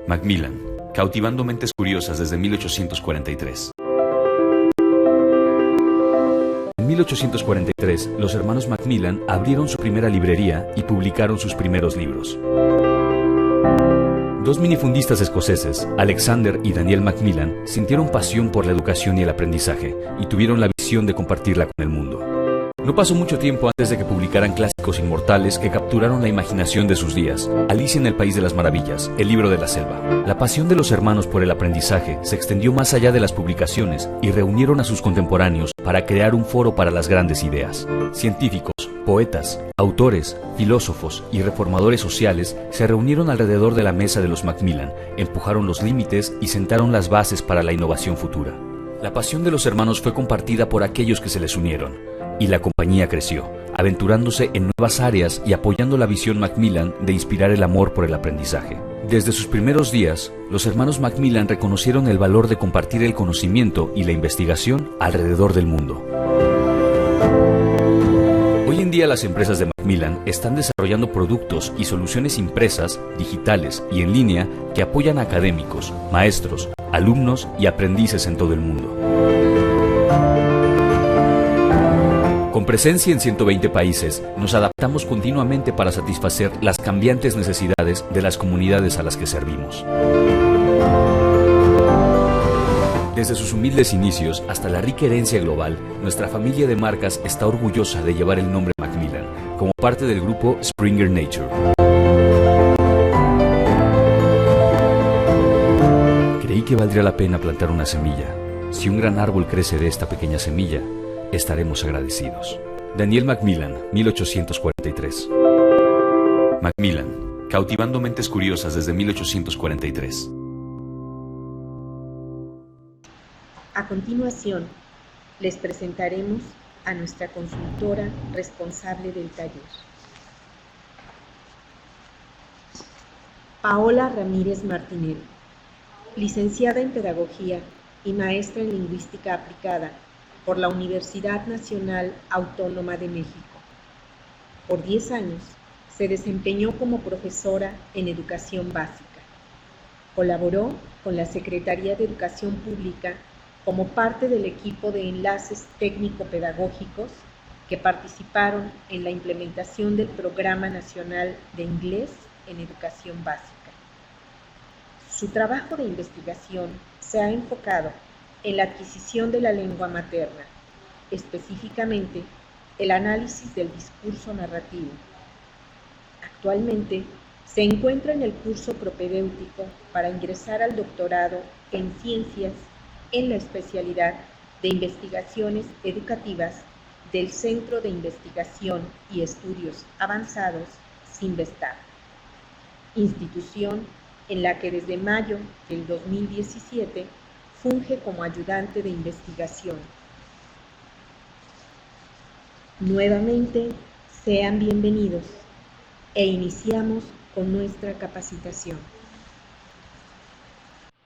Macmillan, cautivando mentes curiosas desde 1843. En 1843, los hermanos Macmillan abrieron su primera librería y publicaron sus primeros libros. Dos minifundistas escoceses, Alexander y Daniel Macmillan, sintieron pasión por la educación y el aprendizaje y tuvieron la visión de compartirla con el mundo. No pasó mucho tiempo antes de que publicaran clásicos inmortales que capturaron la imaginación de sus días. Alicia en el País de las Maravillas, El libro de la selva. La pasión de los hermanos por el aprendizaje se extendió más allá de las publicaciones y reunieron a sus contemporáneos para crear un foro para las grandes ideas. Científicos, poetas, autores, filósofos y reformadores sociales se reunieron alrededor de la mesa de los Macmillan, empujaron los límites y sentaron las bases para la innovación futura. La pasión de los hermanos fue compartida por aquellos que se les unieron. Y la compañía creció, aventurándose en nuevas áreas y apoyando la visión Macmillan de inspirar el amor por el aprendizaje. Desde sus primeros días, los hermanos Macmillan reconocieron el valor de compartir el conocimiento y la investigación alrededor del mundo. Hoy en día las empresas de Macmillan están desarrollando productos y soluciones impresas, digitales y en línea que apoyan a académicos, maestros, alumnos y aprendices en todo el mundo. Con presencia en 120 países, nos adaptamos continuamente para satisfacer las cambiantes necesidades de las comunidades a las que servimos. Desde sus humildes inicios hasta la rica herencia global, nuestra familia de marcas está orgullosa de llevar el nombre Macmillan, como parte del grupo Springer Nature. Creí que valdría la pena plantar una semilla. Si un gran árbol crece de esta pequeña semilla, estaremos agradecidos. Daniel Macmillan, 1843. Macmillan, cautivando mentes curiosas desde 1843. A continuación, les presentaremos a nuestra consultora responsable del taller. Paola Ramírez Martinelli, licenciada en Pedagogía y maestra en Lingüística Aplicada por la Universidad Nacional Autónoma de México. Por 10 años se desempeñó como profesora en Educación Básica. Colaboró con la Secretaría de Educación Pública como parte del equipo de enlaces técnico-pedagógicos que participaron en la implementación del Programa Nacional de Inglés en Educación Básica. Su trabajo de investigación se ha enfocado en la adquisición de la lengua materna, específicamente el análisis del discurso narrativo. Actualmente se encuentra en el curso propedéutico para ingresar al doctorado en Ciencias en la especialidad de Investigaciones Educativas del Centro de Investigación y Estudios Avanzados, CINVESTAB, institución en la que desde mayo del 2017 funge como ayudante de investigación. Nuevamente, sean bienvenidos e iniciamos con nuestra capacitación.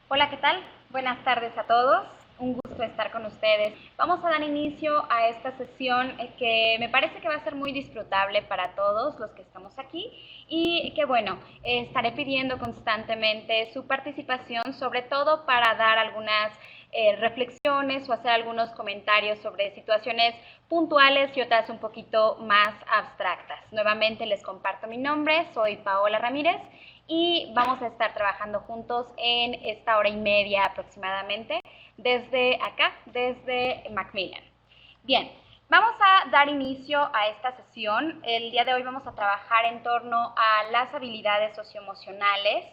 Hola, ¿qué tal? Buenas tardes a todos. Un gusto estar con ustedes. Vamos a dar inicio a esta sesión que me parece que va a ser muy disfrutable para todos los que estamos aquí y que bueno, estaré pidiendo constantemente su participación, sobre todo para dar algunas reflexiones o hacer algunos comentarios sobre situaciones puntuales y otras un poquito más abstractas. Nuevamente les comparto mi nombre, soy Paola Ramírez y vamos a estar trabajando juntos en esta hora y media aproximadamente desde acá, desde Macmillan. Bien, vamos a dar inicio a esta sesión. El día de hoy vamos a trabajar en torno a las habilidades socioemocionales.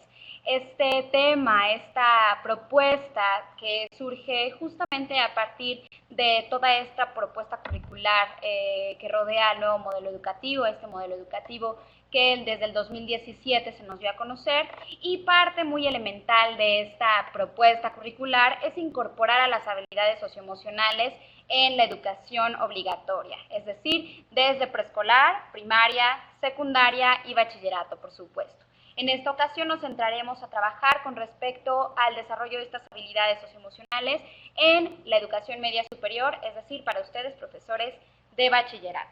Este tema, esta propuesta que surge justamente a partir de toda esta propuesta curricular que rodea al nuevo modelo educativo, este modelo educativo que desde el 2017 se nos dio a conocer, y parte muy elemental de esta propuesta curricular es incorporar a las habilidades socioemocionales en la educación obligatoria, es decir, desde preescolar, primaria, secundaria y bachillerato, por supuesto. En esta ocasión nos centraremos a trabajar con respecto al desarrollo de estas habilidades socioemocionales en la educación media superior, es decir, para ustedes, profesores de bachillerato.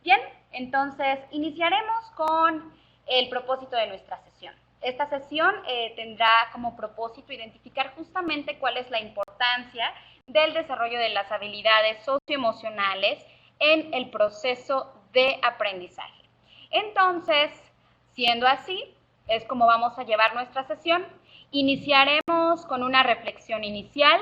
Bien, entonces iniciaremos con el propósito de nuestra sesión. Esta sesión tendrá como propósito identificar justamente cuál es la importancia del desarrollo de las habilidades socioemocionales en el proceso de aprendizaje. Entonces, siendo así, es como vamos a llevar nuestra sesión. Iniciaremos con una reflexión inicial,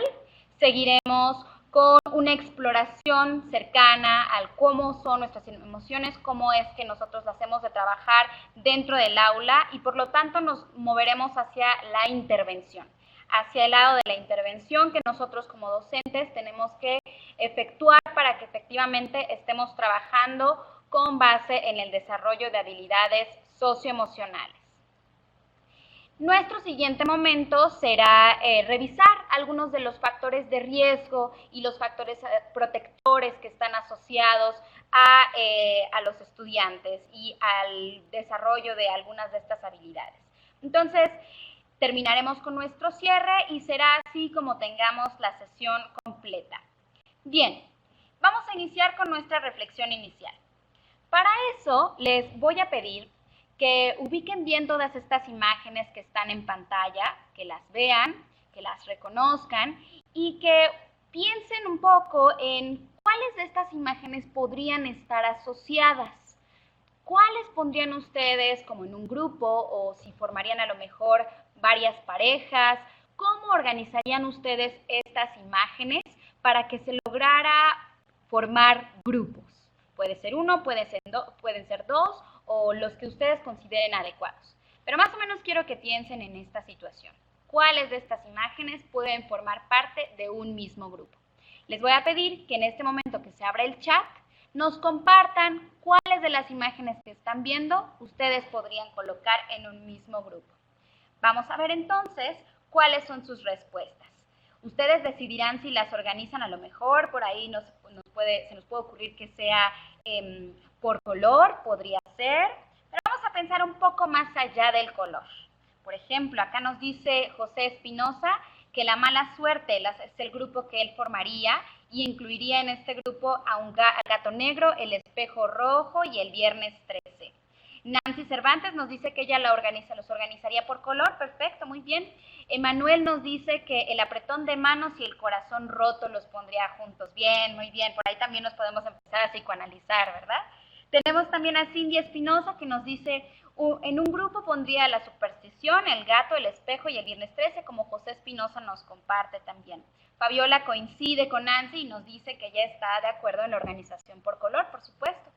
seguiremos con una exploración cercana al cómo son nuestras emociones, cómo es que nosotros las hacemos de trabajar dentro del aula y por lo tanto nos moveremos hacia la intervención, hacia el lado de la intervención que nosotros como docentes tenemos que efectuar para que efectivamente estemos trabajando con base en el desarrollo de habilidades socioemocionales. Nuestro siguiente momento será revisar algunos de los factores de riesgo y los factores protectores que están asociados a los estudiantes y al desarrollo de algunas de estas habilidades. Entonces, terminaremos con nuestro cierre y será así como tengamos la sesión completa. Bien, vamos a iniciar con nuestra reflexión inicial. Para eso, les voy a pedir que ubiquen bien todas estas imágenes que están en pantalla, que las vean, que las reconozcan y que piensen un poco en cuáles de estas imágenes podrían estar asociadas. ¿Cuáles pondrían ustedes como en un grupo o si formarían a lo mejor varias parejas? ¿Cómo organizarían ustedes estas imágenes para que se lograra formar grupos? Puede ser uno, pueden ser dos o los que ustedes consideren adecuados. Pero más o menos quiero que piensen en esta situación. ¿Cuáles de estas imágenes pueden formar parte de un mismo grupo? Les voy a pedir que en este momento que se abra el chat, nos compartan cuáles de las imágenes que están viendo ustedes podrían colocar en un mismo grupo. Vamos a ver entonces cuáles son sus respuestas. Ustedes decidirán si las organizan a lo mejor, por ahí se nos puede ocurrir que sea por color, podría ser, pero vamos a pensar un poco más allá del color. Por ejemplo, acá nos dice José Espinosa que la mala suerte es el grupo que él formaría y incluiría en este grupo al gato negro, el espejo rojo y el viernes 13. Nancy Cervantes nos dice que ella los organizaría por color, perfecto, muy bien. Emanuel nos dice que el apretón de manos y el corazón roto los pondría juntos. Bien, muy bien, por ahí también nos podemos empezar a psicoanalizar, ¿verdad? Tenemos también a Cindy Espinosa que nos dice, en un grupo pondría la superstición, el gato, el espejo y el viernes 13, como José Espinosa nos comparte también. Fabiola coincide con Nancy y nos dice que ella está de acuerdo en la organización por color, por supuesto.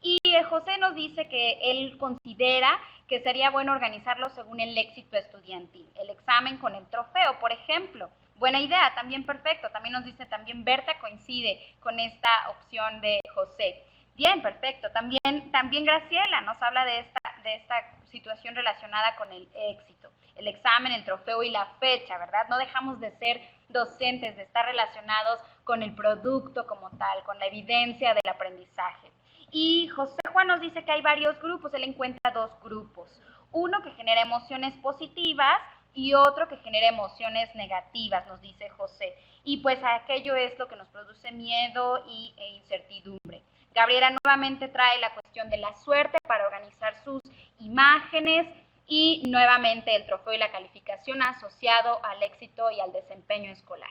Y José nos dice que él considera que sería bueno organizarlo según el éxito estudiantil. El examen con el trofeo, por ejemplo. Buena idea, también perfecto. También nos dice, también Berta coincide con esta opción de José. Bien, perfecto. También Graciela nos habla de esta situación relacionada con el éxito. El examen, el trofeo y la fecha, ¿verdad? No dejamos de ser docentes, de estar relacionados con el producto como tal, con la evidencia del aprendizaje. Y José Juan nos dice que hay varios grupos, él encuentra dos grupos. Uno que genera emociones positivas y otro que genera emociones negativas, nos dice José. Y pues aquello es lo que nos produce miedo e incertidumbre. Gabriela nuevamente trae la cuestión de la suerte para organizar sus imágenes y nuevamente el trofeo y la calificación asociado al éxito y al desempeño escolar.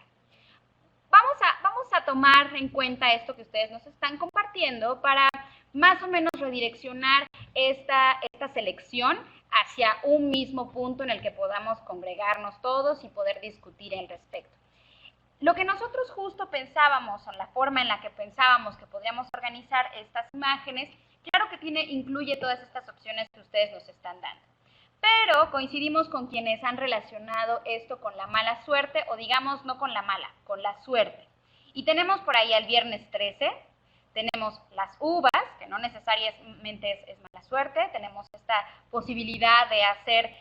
Vamos a tomar en cuenta esto que ustedes nos están compartiendo para más o menos redireccionar esta selección hacia un mismo punto en el que podamos congregarnos todos y poder discutir al respecto. Lo que nosotros justo pensábamos, o la forma en la que pensábamos que podríamos organizar estas imágenes, claro que incluye todas estas opciones que ustedes nos están dando. Pero coincidimos con quienes han relacionado esto con la mala suerte, o digamos no con la mala, con la suerte. Y tenemos por ahí al viernes 13, tenemos las uvas, que no necesariamente es mala suerte, tenemos esta posibilidad de hacer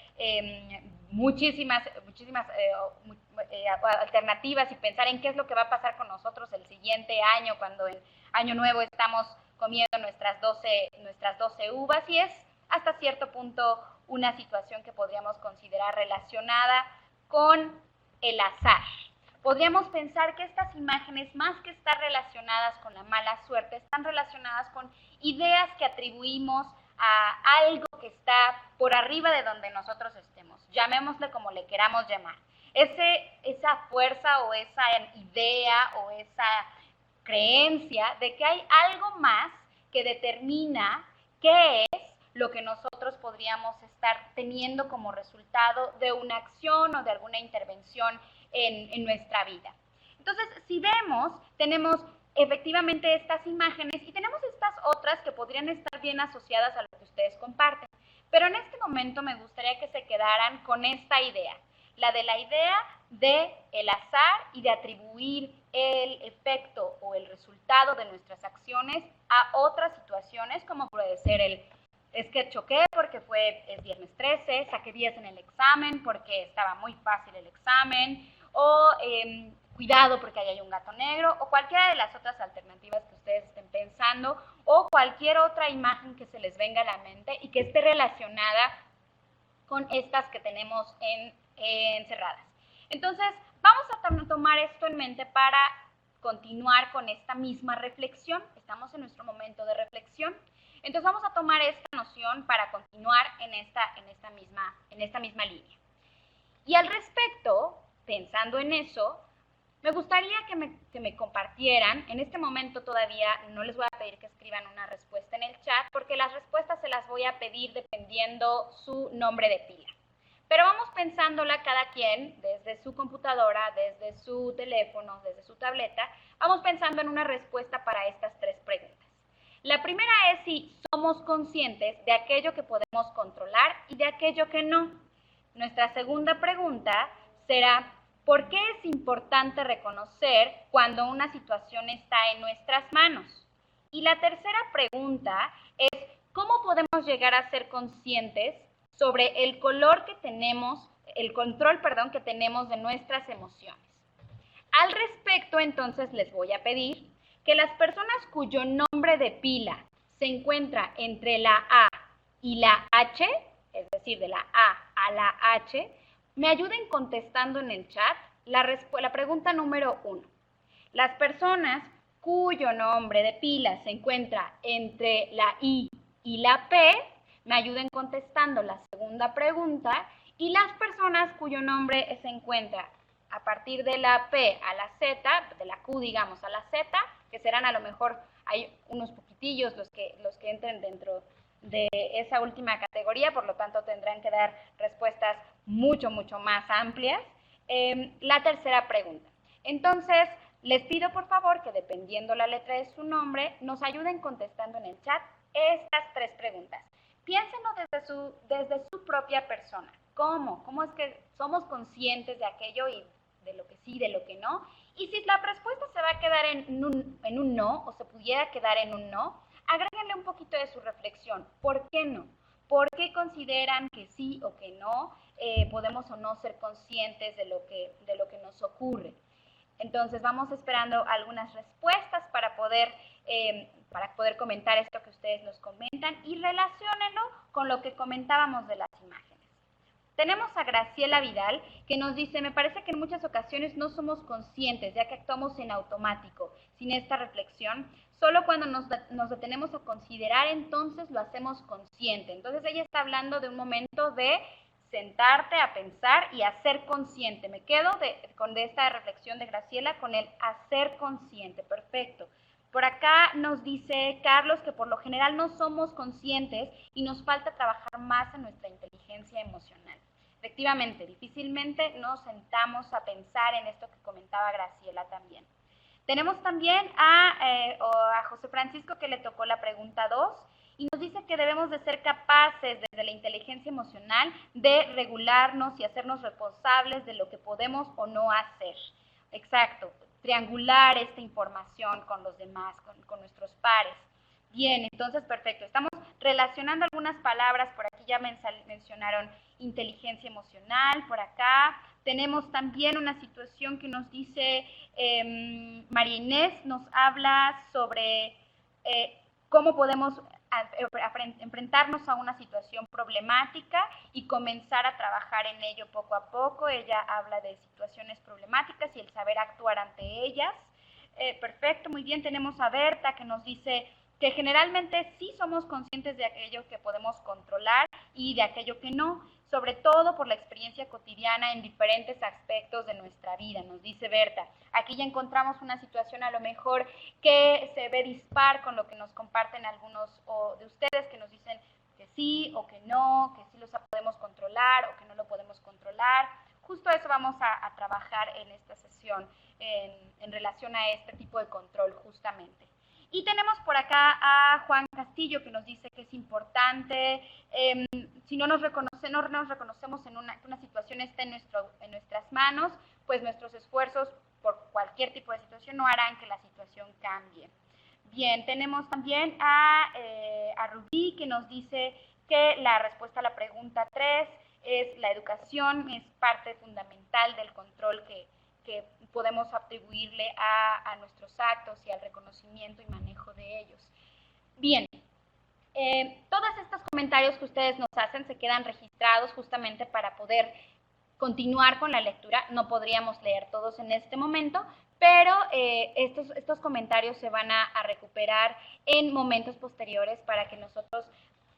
muchísimas alternativas y pensar en qué es lo que va a pasar con nosotros el siguiente año, cuando en Año Nuevo estamos comiendo nuestras 12 uvas, y es hasta cierto punto una situación que podríamos considerar relacionada con el azar. Podríamos pensar que estas imágenes, más que estar relacionadas con la mala suerte, están relacionadas con ideas que atribuimos a algo que está por arriba de donde nosotros estemos. llamémosle como le queramos llamar. Esa fuerza o esa idea o esa creencia de que hay algo más que determina qué es lo que nosotros podríamos estar teniendo como resultado de una acción o de alguna intervención en nuestra vida. Entonces, si vemos, tenemos efectivamente estas imágenes y tenemos estas otras que podrían estar bien asociadas a lo que ustedes comparten. Pero en este momento me gustaría que se quedaran con esta idea, la de la idea de el azar y de atribuir el efecto o el resultado de nuestras acciones a otras situaciones, como puede ser es que choqué porque es viernes 13, saqué 10 en el examen porque estaba muy fácil el examen, o cuidado porque ahí hay un gato negro, o cualquiera de las otras alternativas que ustedes estén pensando, o cualquier otra imagen que se les venga a la mente y que esté relacionada con estas que tenemos encerradas. Entonces, vamos a tomar esto en mente para continuar con esta misma reflexión. Estamos en nuestro momento de reflexión. Entonces, vamos a tomar esta noción para continuar en esta misma línea. Y al respecto, pensando en eso, me gustaría que me compartieran, en este momento todavía no les voy a pedir que escriban una respuesta en el chat, porque las respuestas se las voy a pedir dependiendo su nombre de pila. Pero vamos pensándola cada quien, desde su computadora, desde su teléfono, desde su tableta, vamos pensando en una respuesta para estas tres preguntas. La primera es si somos conscientes de aquello que podemos controlar y de aquello que no. Nuestra segunda pregunta será, ¿por qué es importante reconocer cuando una situación está en nuestras manos? Y la tercera pregunta es, ¿cómo podemos llegar a ser conscientes sobre el control que tenemos de nuestras emociones? Al respecto, entonces, les voy a pedir que las personas cuyo nombre de pila se encuentra entre la A y la H, es decir, de la A a la H, me ayuden contestando en el chat la pregunta número 1. Las personas cuyo nombre de pila se encuentra entre la I y la P, me ayuden contestando la segunda pregunta, y las personas cuyo nombre se encuentra a partir de la P a la Z, de la Q, digamos, a la Z, que serán a lo mejor, hay unos poquitillos los que entren dentro de esa última categoría, por lo tanto tendrán que dar respuestas mucho más amplias. La tercera pregunta. Entonces, les pido por favor que dependiendo la letra de su nombre, nos ayuden contestando en el chat estas tres preguntas. Piénsenlo desde su propia persona. ¿Cómo? ¿Cómo es que somos conscientes de aquello y de lo que sí, de lo que no? Y si la respuesta se va a quedar en un no, o se pudiera quedar en un no, agréguenle un poquito de su reflexión. ¿Por qué no? ¿Por qué consideran que sí o que no podemos o no ser conscientes de lo que nos ocurre? Entonces vamos esperando algunas respuestas para poder comentar esto que ustedes nos comentan y relaciónenlo con lo que comentábamos de las imágenes. Tenemos a Graciela Vidal que nos dice, me parece que en muchas ocasiones no somos conscientes ya que actuamos en automático, sin esta reflexión. Solo cuando nos detenemos a considerar, entonces lo hacemos consciente. Entonces ella está hablando de un momento de sentarte a pensar y a ser consciente. Me quedo con esta reflexión de Graciela con el hacer consciente. Perfecto. Por acá nos dice Carlos que por lo general no somos conscientes y nos falta trabajar más en nuestra inteligencia emocional. Efectivamente, difícilmente nos sentamos a pensar en esto que comentaba Graciela también. Tenemos también a José Francisco que le tocó la pregunta 2 y nos dice que debemos de ser capaces desde la inteligencia emocional de regularnos y hacernos responsables de lo que podemos o no hacer. Exacto, triangular esta información con los demás, con nuestros pares. Bien, entonces perfecto. Estamos relacionando algunas palabras, por aquí ya mencionaron inteligencia emocional, por acá. Tenemos también una situación que nos dice María Inés, nos habla sobre cómo podemos enfrentarnos a una situación problemática y comenzar a trabajar en ello poco a poco. Ella habla de situaciones problemáticas y el saber actuar ante ellas. Perfecto, muy bien. Tenemos a Berta que nos dice que generalmente sí somos conscientes de aquello que podemos controlar y de aquello que no. sobre todo por la experiencia cotidiana en diferentes aspectos de nuestra vida, nos dice Berta. Aquí ya encontramos una situación a lo mejor que se ve dispar con lo que nos comparten algunos de ustedes, que nos dicen que sí o que no, que sí los podemos controlar o que no lo podemos controlar. Justo eso vamos a trabajar en esta sesión en relación a este tipo de control justamente. Y tenemos por acá a Juan Castillo, que nos dice que es importante, si no nos reconocemos en una situación está en nuestras manos, pues nuestros esfuerzos por cualquier tipo de situación no harán que la situación cambie. Bien, tenemos también a Rubí, que nos dice que la respuesta a la pregunta 3 es la educación, es parte fundamental del control que podemos atribuirle a nuestros actos y al reconocimiento y manejo de ellos. Bien, todos estos comentarios que ustedes nos hacen se quedan registrados justamente para poder continuar con la lectura. No podríamos leer todos en este momento, pero estos comentarios se van a recuperar en momentos posteriores para que nosotros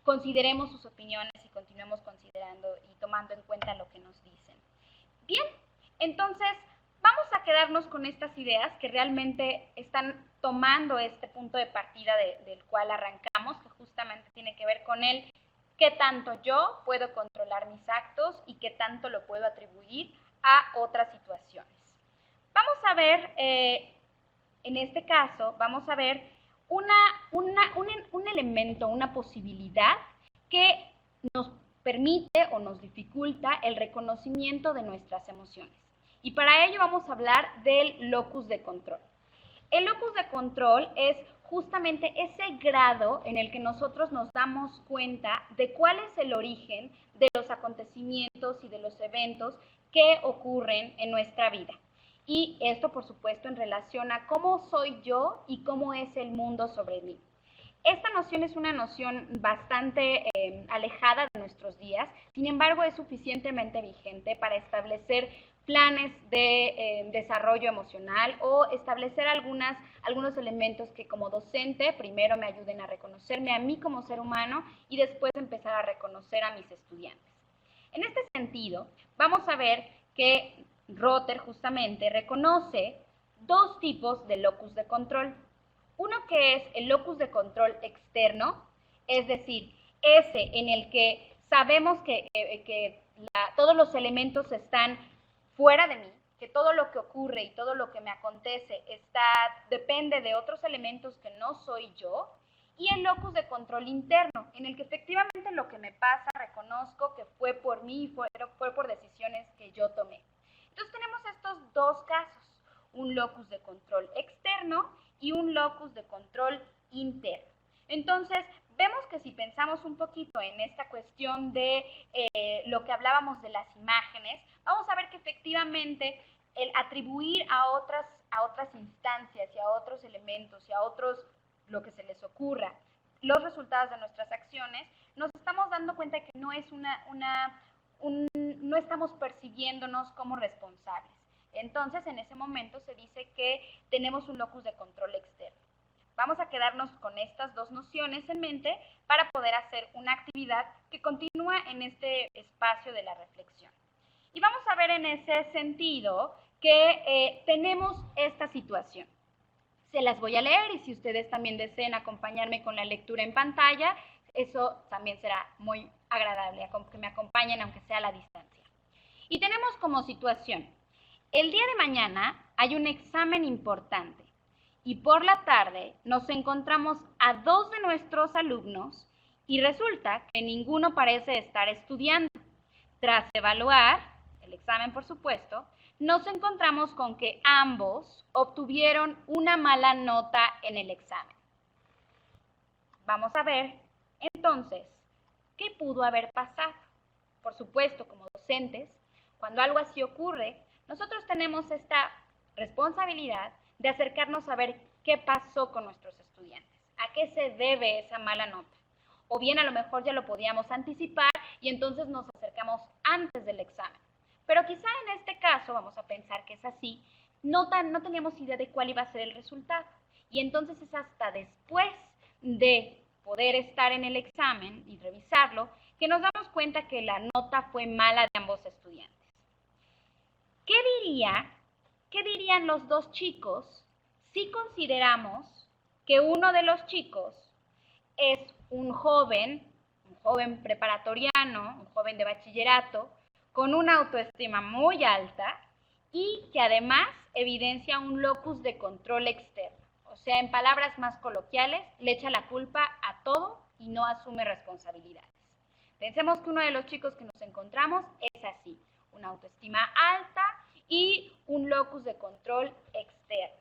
consideremos sus opiniones y continuemos considerando y tomando en cuenta lo que nos dicen. Bien, entonces vamos a quedarnos con estas ideas que realmente están tomando este punto de partida del cual arrancamos, que justamente tiene que ver con el qué tanto yo puedo controlar mis actos y qué tanto lo puedo atribuir a otras situaciones. Vamos a ver, en este caso, vamos a ver un elemento, una posibilidad que nos permite o nos dificulta el reconocimiento de nuestras emociones. Y para ello vamos a hablar del locus de control. El locus de control es justamente ese grado en el que nosotros nos damos cuenta de cuál es el origen de los acontecimientos y de los eventos que ocurren en nuestra vida. Y esto, por supuesto, en relación a cómo soy yo y cómo es el mundo sobre mí. Esta noción es una noción bastante alejada de nuestros días, sin embargo es suficientemente vigente para establecer planes de desarrollo emocional o establecer algunos elementos que como docente primero me ayuden a reconocerme a mí como ser humano y después empezar a reconocer a mis estudiantes. En este sentido, vamos a ver que Rother justamente reconoce dos tipos de locus de control. Uno que es el locus de control externo, es decir, ese en el que sabemos que todos los elementos están fuera de mí, que todo lo que ocurre y todo lo que me acontece depende de otros elementos que no soy yo, y el locus de control interno, en el que efectivamente lo que me pasa reconozco que fue por mí, fue por decisiones que yo tomé. Entonces tenemos estos dos casos, un locus de control externo y un locus de control interno. Entonces, vemos que si pensamos un poquito en esta cuestión de lo que hablábamos de las imágenes, vamos a ver que efectivamente el atribuir a otras instancias y a otros elementos y a otros lo que se les ocurra los resultados de nuestras acciones, nos estamos dando cuenta de que no es no estamos percibiéndonos como responsables. Entonces, en ese momento se dice que tenemos un locus de control externo. Vamos a quedarnos con estas dos nociones en mente para poder hacer una actividad que continúa en este espacio de la reflexión. Y vamos a ver en ese sentido que tenemos esta situación. Se las voy a leer y si ustedes también deseen acompañarme con la lectura en pantalla, eso también será muy agradable, que me acompañen aunque sea a la distancia. Y tenemos como situación, el día de mañana hay un examen importante y por la tarde nos encontramos a dos de nuestros alumnos y resulta que ninguno parece estar estudiando. Tras evaluar el examen, por supuesto, nos encontramos con que ambos obtuvieron una mala nota en el examen. Vamos a ver, entonces, ¿qué pudo haber pasado? Por supuesto, como docentes, cuando algo así ocurre, nosotros tenemos esta responsabilidad de acercarnos a ver qué pasó con nuestros estudiantes, a qué se debe esa mala nota. O bien a lo mejor ya lo podíamos anticipar y entonces nos acercamos antes del examen. Pero quizá en este caso, vamos a pensar que es así, no teníamos idea de cuál iba a ser el resultado. Y entonces es hasta después de poder estar en el examen y revisarlo, que nos damos cuenta que la nota fue mala de ambos estudiantes. ¿Qué dirían los dos chicos si consideramos que uno de los chicos es un joven preparatoriano, un joven de bachillerato, con una autoestima muy alta y que además evidencia un locus de control externo? O sea, en palabras más coloquiales, le echa la culpa a todo y no asume responsabilidades. Pensemos que uno de los chicos que nos encontramos es así, una autoestima alta y un locus de control externo.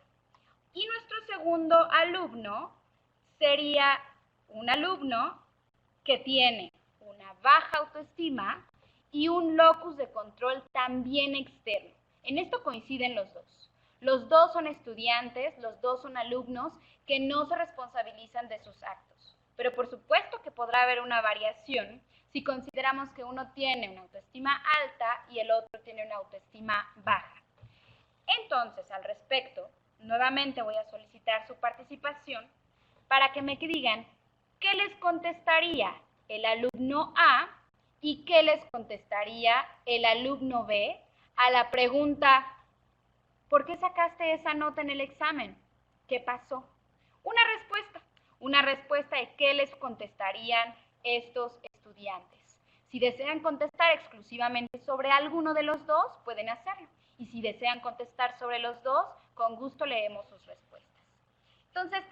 Y nuestro segundo alumno sería un alumno que tiene una baja autoestima y un locus de control también externo. En esto coinciden los dos. Los dos son estudiantes, los dos son alumnos que no se responsabilizan de sus actos. Pero por supuesto que podrá haber una variación si consideramos que uno tiene una autoestima alta y el otro tiene una autoestima baja. Entonces, al respecto, nuevamente voy a solicitar su participación para que me digan qué les contestaría el alumno A y qué les contestaría el alumno B a la pregunta: ¿por qué sacaste esa nota en el examen? ¿Qué pasó? Una respuesta de qué les contestarían estos estudiantes. Si desean contestar exclusivamente sobre alguno de los dos, pueden hacerlo. Y si desean contestar sobre los dos, con gusto leemos sus respuestas. Entonces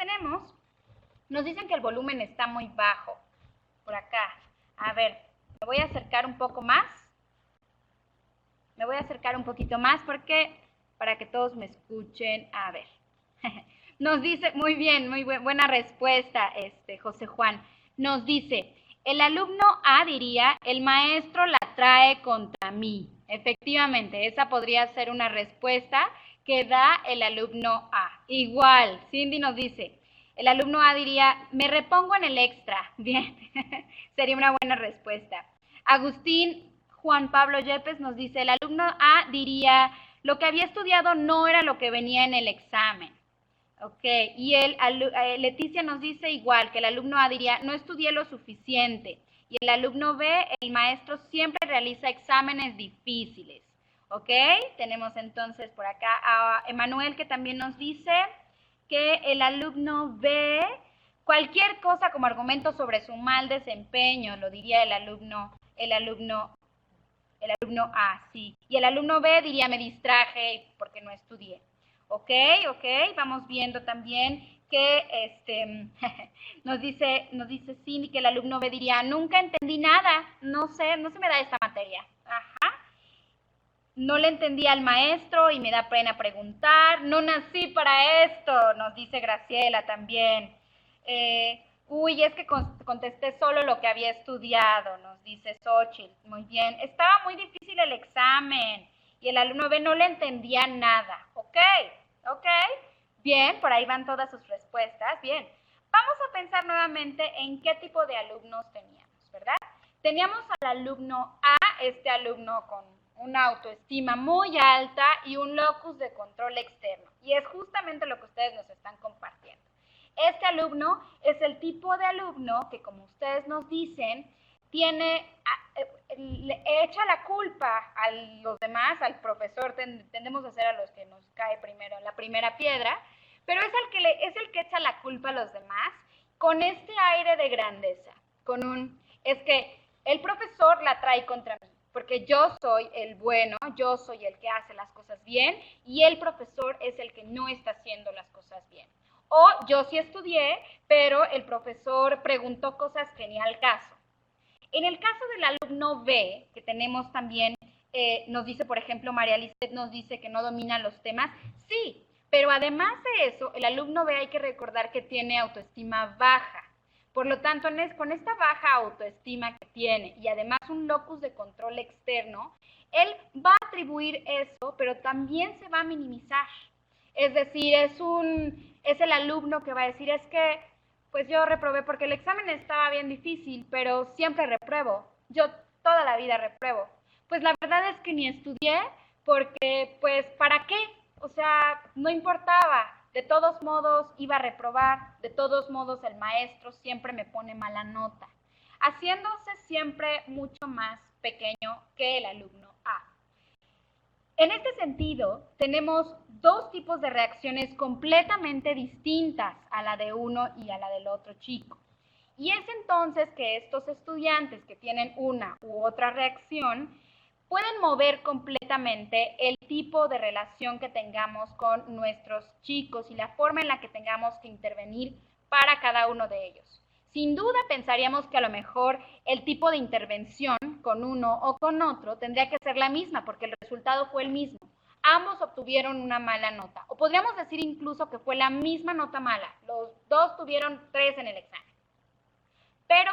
nos dicen que el volumen está muy bajo. Por acá. A ver, me voy a acercar un poco más. Me voy a acercar un poquito más para que todos me escuchen. A ver. Nos dice, muy bien, muy buena respuesta, José Juan. Nos dice, el alumno A diría, el maestro la trae contra mí. Efectivamente, esa podría ser una respuesta que da el alumno A. Igual, Cindy nos dice, el alumno A diría, me repongo en el extra. Bien, sería una buena respuesta. Agustín Juan Pablo Yepes nos dice, el alumno A diría, lo que había estudiado no era lo que venía en el examen. Ok, y Leticia nos dice igual, que el alumno A diría, no estudié lo suficiente. Y el alumno B, el maestro siempre realiza exámenes difíciles. Ok, tenemos entonces por acá a Emanuel, que también nos dice que el alumno B, cualquier cosa como argumento sobre su mal desempeño, lo diría el alumno A, sí. Y el alumno B diría, me distraje porque no estudié. Ok, vamos viendo también que nos dice Cindy que el alumno B diría, nunca entendí nada, no se me da esta materia. Ajá. No le entendí al maestro y me da pena preguntar, no nací para esto, nos dice Graciela también. Es que contesté solo lo que había estudiado, nos dice Xochitl. Muy bien, estaba muy difícil el examen y el alumno B no le entendía nada. Ok. Bien, por ahí van todas sus respuestas. Bien, vamos a pensar nuevamente en qué tipo de alumnos teníamos, ¿verdad? Teníamos al alumno A, este alumno con una autoestima muy alta y un locus de control externo. Y es justamente lo que ustedes nos están compartiendo. Este alumno es el tipo de alumno que, como ustedes nos dicen, le echa la culpa a los demás, al profesor, tendemos a ser a los que nos cae primero la primera piedra, pero es el que echa la culpa a los demás con este aire de grandeza, es que el profesor la trae contra mí, porque yo soy el bueno, yo soy el que hace las cosas bien y el profesor es el que no está haciendo las cosas bien. O yo sí estudié, pero el profesor preguntó cosas que ni al caso. En el caso del alumno B, que tenemos también, nos dice, por ejemplo, María Lisset nos dice que no domina los temas. Sí, pero además de eso, el alumno B hay que recordar que tiene autoestima baja. Por lo tanto, con esta baja autoestima que tiene y además un locus de control externo, él va a atribuir eso, pero también se va a minimizar. Es decir, es el alumno que va a decir, es que pues yo reprobé porque el examen estaba bien difícil, pero siempre repruebo. Yo toda la vida repruebo. Pues la verdad es que ni estudié porque, pues, ¿para qué? O sea, no importaba. De todos modos iba a reprobar. De todos modos el maestro siempre me pone mala nota. haciéndose siempre mucho más pequeño que el alumno A. En este sentido, tenemos dos tipos de reacciones completamente distintas a la de uno y a la del otro chico. Y es entonces que estos estudiantes que tienen una u otra reacción pueden mover completamente el tipo de relación que tengamos con nuestros chicos y la forma en la que tengamos que intervenir para cada uno de ellos. Sin duda pensaríamos que a lo mejor el tipo de intervención con uno o con otro tendría que ser la misma porque el resultado fue el mismo. Ambos obtuvieron una mala nota. O podríamos decir incluso que fue la misma nota mala. Los dos tuvieron 3 en el examen. Pero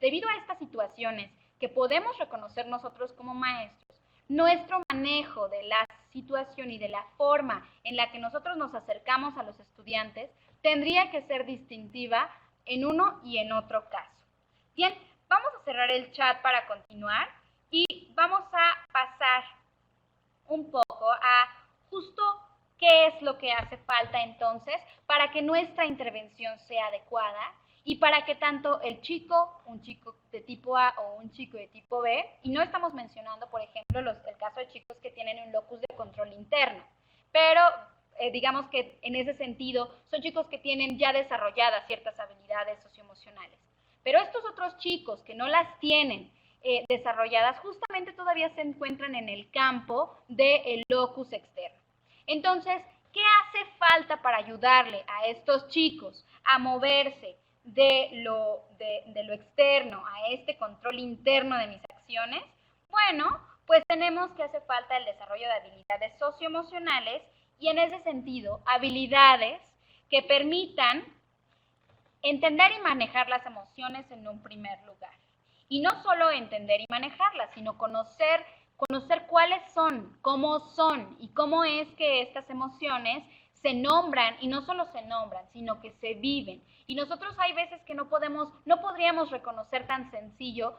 debido a estas situaciones que podemos reconocer nosotros como maestros, nuestro manejo de la situación y de la forma en la que nosotros nos acercamos a los estudiantes tendría que ser distintiva en uno y en otro caso. Bien, vamos a cerrar el chat para continuar y vamos a pasar un poco a justo qué es lo que hace falta entonces para que nuestra intervención sea adecuada y para que tanto el chico, un chico de tipo A o un chico de tipo B, y no estamos mencionando, por ejemplo, el caso de chicos que tienen un locus de control interno, pero digamos que en ese sentido son chicos que tienen ya desarrolladas ciertas habilidades socioemocionales. Pero estos otros chicos que no las tienen desarrolladas justamente todavía se encuentran en el campo del locus externo. Entonces, ¿qué hace falta para ayudarle a estos chicos a moverse de lo externo a este control interno de mis acciones? Bueno, pues tenemos que hace falta el desarrollo de habilidades socioemocionales y en ese sentido, habilidades que permitan entender y manejar las emociones en un primer lugar. Y no solo entender y manejarlas, sino conocer cuáles son, cómo son y cómo es que estas emociones se nombran y no solo se nombran, sino que se viven. Y nosotros hay veces que no podríamos reconocer tan sencillo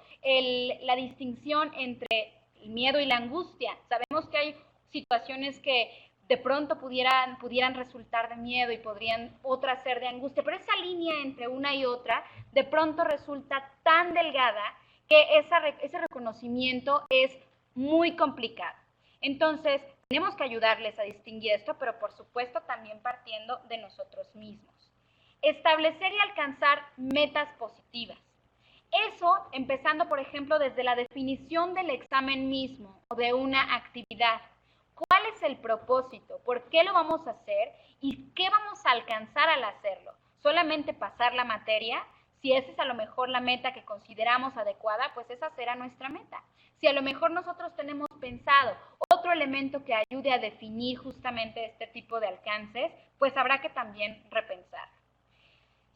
la distinción entre el miedo y la angustia. Sabemos que hay situaciones que de pronto pudieran resultar de miedo y podrían otras ser de angustia, pero esa línea entre una y otra de pronto resulta tan delgada que ese reconocimiento es muy complicado. Entonces, tenemos que ayudarles a distinguir esto, pero por supuesto también partiendo de nosotros mismos. Establecer y alcanzar metas positivas. Eso empezando, por ejemplo, desde la definición del examen mismo o de una actividad. ¿Cuál es el propósito? ¿Por qué lo vamos a hacer? ¿Y qué vamos a alcanzar al hacerlo? ¿Solamente pasar la materia? Si esa es a lo mejor la meta que consideramos adecuada, pues esa será nuestra meta. Si a lo mejor nosotros tenemos pensado otro elemento que ayude a definir justamente este tipo de alcances, pues habrá que también repensar.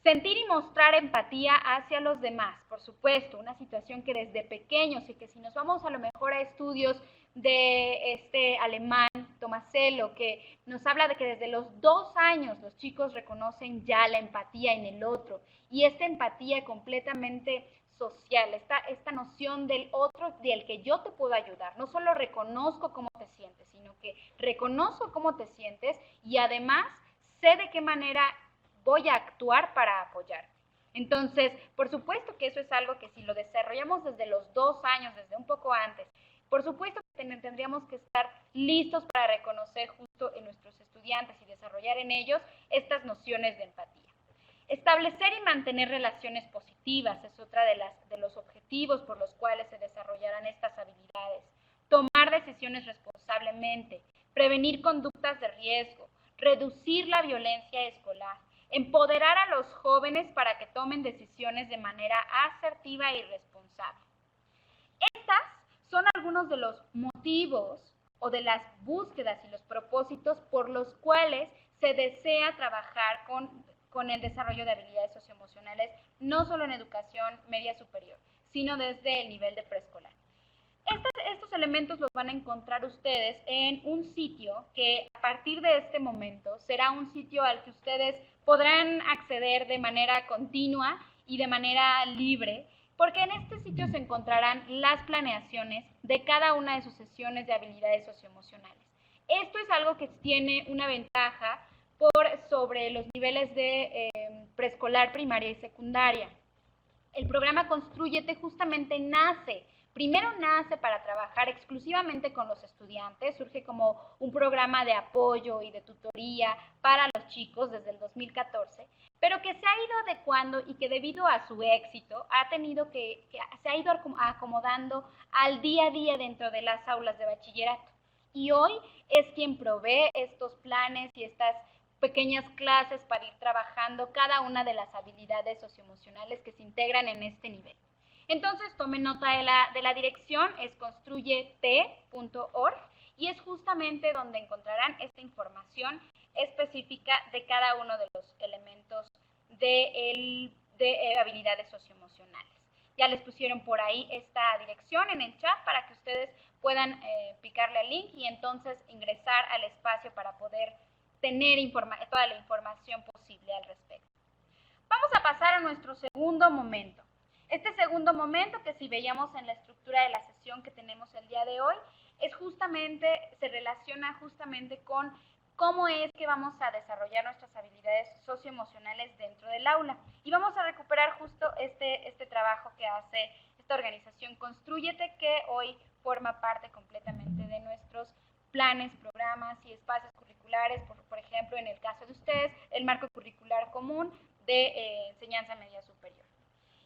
Sentir y mostrar empatía hacia los demás, por supuesto, una situación que desde pequeños y que si nos vamos a lo mejor a estudios de este alemán, Tomasello, que nos habla de que desde los 2 años los chicos reconocen ya la empatía en el otro y esta empatía completamente social, esta noción del otro, del que yo te puedo ayudar. No solo reconozco cómo te sientes, sino que reconozco cómo te sientes y además sé de qué manera voy a actuar para apoyarte. Entonces, por supuesto que eso es algo que si lo desarrollamos desde los 2 años, desde un poco antes, por supuesto que tendríamos que estar listos para reconocer justo en nuestros estudiantes y desarrollar en ellos estas nociones de empatía. Establecer y mantener relaciones positivas es otra de los objetivos por los cuales se desarrollarán estas habilidades. Tomar decisiones responsablemente, prevenir conductas de riesgo, reducir la violencia escolar, empoderar a los jóvenes para que tomen decisiones de manera asertiva y responsable. Estas son algunos de los motivos o de las búsquedas y los propósitos por los cuales se desea trabajar con el desarrollo de habilidades socioemocionales, no solo en educación media superior, sino desde el nivel de preescolar. Estos elementos los van a encontrar ustedes en un sitio que a partir de este momento será un sitio al que ustedes podrán acceder de manera continua y de manera libre, porque en este sitio se encontrarán las planeaciones de cada una de sus sesiones de habilidades socioemocionales. Esto es algo que tiene una ventaja sobre los niveles de preescolar, primaria y secundaria. El programa Constrúyete justamente primero nace para trabajar exclusivamente con los estudiantes, surge como un programa de apoyo y de tutoría para los chicos desde el 2014, pero que se ha ido adecuando y que debido a su éxito se ha ido acomodando al día a día dentro de las aulas de bachillerato. Y hoy es quien provee estos planes y estas pequeñas clases para ir trabajando cada una de las habilidades socioemocionales que se integran en este nivel. Entonces, tomen nota de la dirección, es construyete.org y es justamente donde encontrarán esta información específica de cada uno de los elementos de habilidades socioemocionales. Ya les pusieron por ahí esta dirección en el chat para que ustedes puedan picarle al link y entonces ingresar al espacio para poder tener toda la información posible al respecto. Vamos a pasar a nuestro segundo momento. Este segundo momento, que si veíamos en la estructura de la sesión que tenemos el día de hoy, se relaciona justamente con cómo es que vamos a desarrollar nuestras habilidades socioemocionales dentro del aula. Y vamos a recuperar justo este trabajo que hace esta organización Constrúyete, que hoy forma parte completamente de nuestros planes, programas y espacios curriculares, por ejemplo, en el caso de ustedes, el marco curricular común de enseñanza media superior.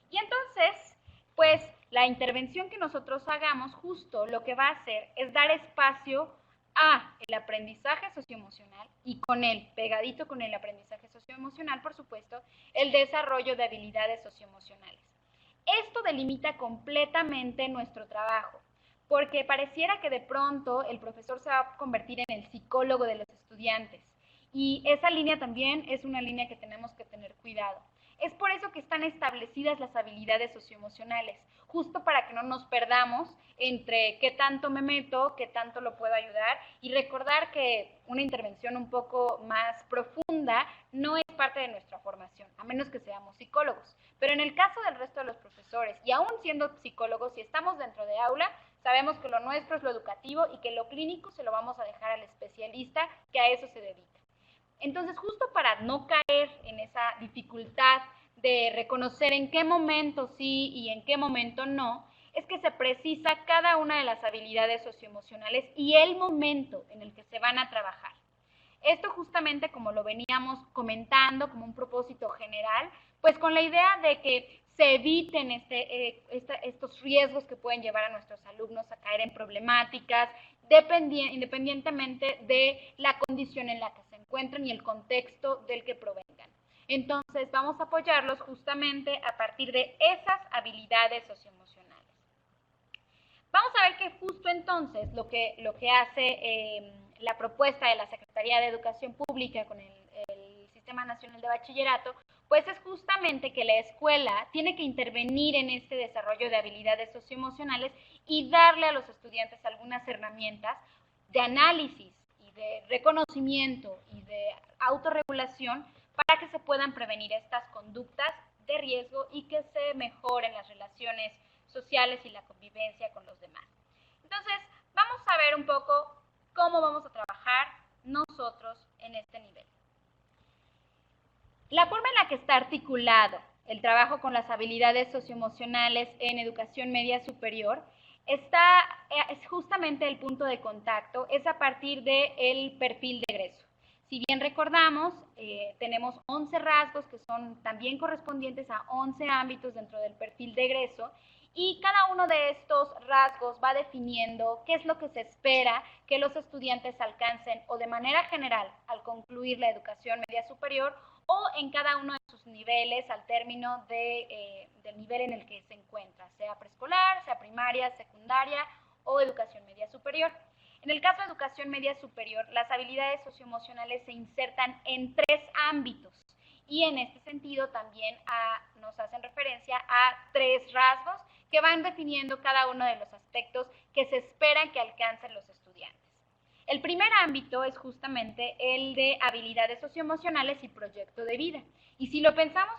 Y entonces, pues la intervención que nosotros hagamos justo lo que va a hacer es dar espacio a el aprendizaje socioemocional y pegadito con el aprendizaje socioemocional, por supuesto, el desarrollo de habilidades socioemocionales. Esto delimita completamente nuestro trabajo, porque pareciera que de pronto el profesor se va a convertir en el psicólogo de los estudiantes. Y esa línea también es una línea que tenemos que tener cuidado. Es por eso que están establecidas las habilidades socioemocionales, justo para que no nos perdamos entre qué tanto me meto, qué tanto lo puedo ayudar, y recordar que una intervención un poco más profunda no es parte de nuestra formación, a menos que seamos psicólogos. Pero en el caso del resto de los profesores, y aún siendo psicólogos, si estamos dentro de aula, sabemos que lo nuestro es lo educativo y que lo clínico se lo vamos a dejar al especialista que a eso se dedica. Entonces, justo para no caer en esa dificultad de reconocer en qué momento sí y en qué momento no, es que se precisa cada una de las habilidades socioemocionales y el momento en el que se van a trabajar. Esto justamente como lo veníamos comentando como un propósito general, pues con la idea de que se eviten estos riesgos que pueden llevar a nuestros alumnos a caer en problemáticas, independientemente de la condición en la que se encuentren y el contexto del que provengan. Entonces vamos a apoyarlos justamente a partir de esas habilidades socioemocionales. Vamos a ver que justo entonces lo que hace la propuesta de la Secretaría de Educación Pública con el Sistema Nacional de Bachillerato, pues es justamente que la escuela tiene que intervenir en este desarrollo de habilidades socioemocionales y darle a los estudiantes algunas herramientas de análisis y de reconocimiento y de autorregulación para que se puedan prevenir estas conductas de riesgo y que se mejoren las relaciones sociales y la convivencia con los demás. Entonces, vamos a ver un poco cómo vamos a trabajar nosotros en este nivel. La forma en la que está articulado el trabajo con las habilidades socioemocionales en educación media superior es justamente el punto de contacto, es a partir del perfil de egreso. Si bien recordamos, tenemos 11 rasgos que son también correspondientes a 11 ámbitos dentro del perfil de egreso, y cada uno de estos rasgos va definiendo qué es lo que se espera que los estudiantes alcancen o de manera general al concluir la educación media superior o en cada uno de sus niveles al término del nivel en el que se encuentra, sea preescolar, sea primaria, secundaria o educación media superior. En el caso de educación media superior, las habilidades socioemocionales se insertan en 3 ámbitos y en este sentido también nos hacen referencia a 3 rasgos que van definiendo cada uno de los aspectos que se esperan que alcancen los estudiantes. El primer ámbito es justamente el de habilidades socioemocionales y proyecto de vida. Y si lo pensamos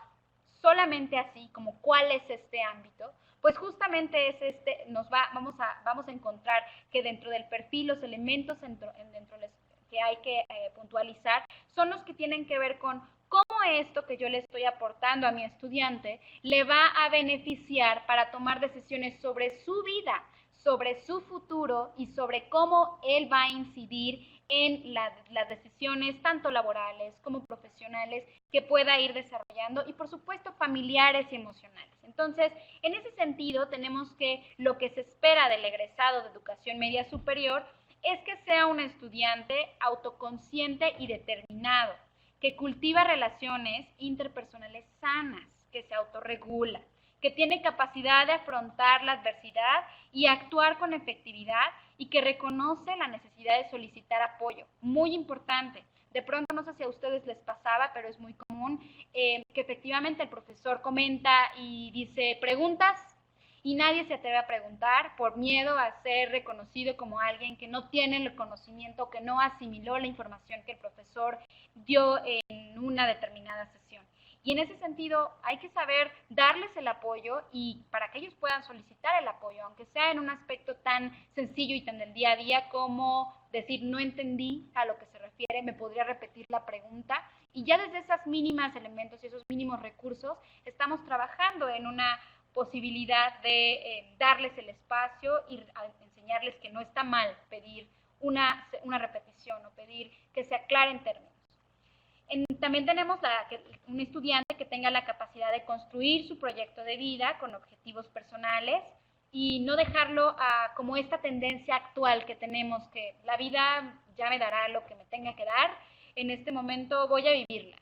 solamente así, como cuál es este ámbito, pues justamente es vamos a encontrar que dentro del perfil los elementos que hay que puntualizar son los que tienen que ver con cómo esto que yo le estoy aportando a mi estudiante le va a beneficiar para tomar decisiones sobre su vida, sobre su futuro y sobre cómo él va a incidir en las decisiones tanto laborales como profesionales que pueda ir desarrollando y por supuesto familiares y emocionales. Entonces, en ese sentido, tenemos que lo que se espera del egresado de educación media superior es que sea un estudiante autoconsciente y determinado, que cultiva relaciones interpersonales sanas, que se autorregula, que tiene capacidad de afrontar la adversidad y actuar con efectividad y que reconoce la necesidad de solicitar apoyo. Muy importante. De pronto, no sé si a ustedes les pasaba, pero es muy común que efectivamente el profesor comenta y dice preguntas y nadie se atreve a preguntar por miedo a ser reconocido como alguien que no tiene el conocimiento, que no asimiló la información que el profesor dio en una determinada sesión. Y en ese sentido hay que saber darles el apoyo y para que ellos puedan solicitar el apoyo, aunque sea en un aspecto tan sencillo y tan del día a día como decir no entendí a lo que se refiere, me podría repetir la pregunta. Y ya desde esos mínimos elementos y esos mínimos recursos estamos trabajando en una posibilidad de darles el espacio y enseñarles que no está mal pedir una repetición o pedir que se aclaren términos. También tenemos un estudiante que tenga la capacidad de construir su proyecto de vida con objetivos personales y no dejarlo como esta tendencia actual que tenemos, que la vida ya me dará lo que me tenga que dar, en este momento voy a vivirla.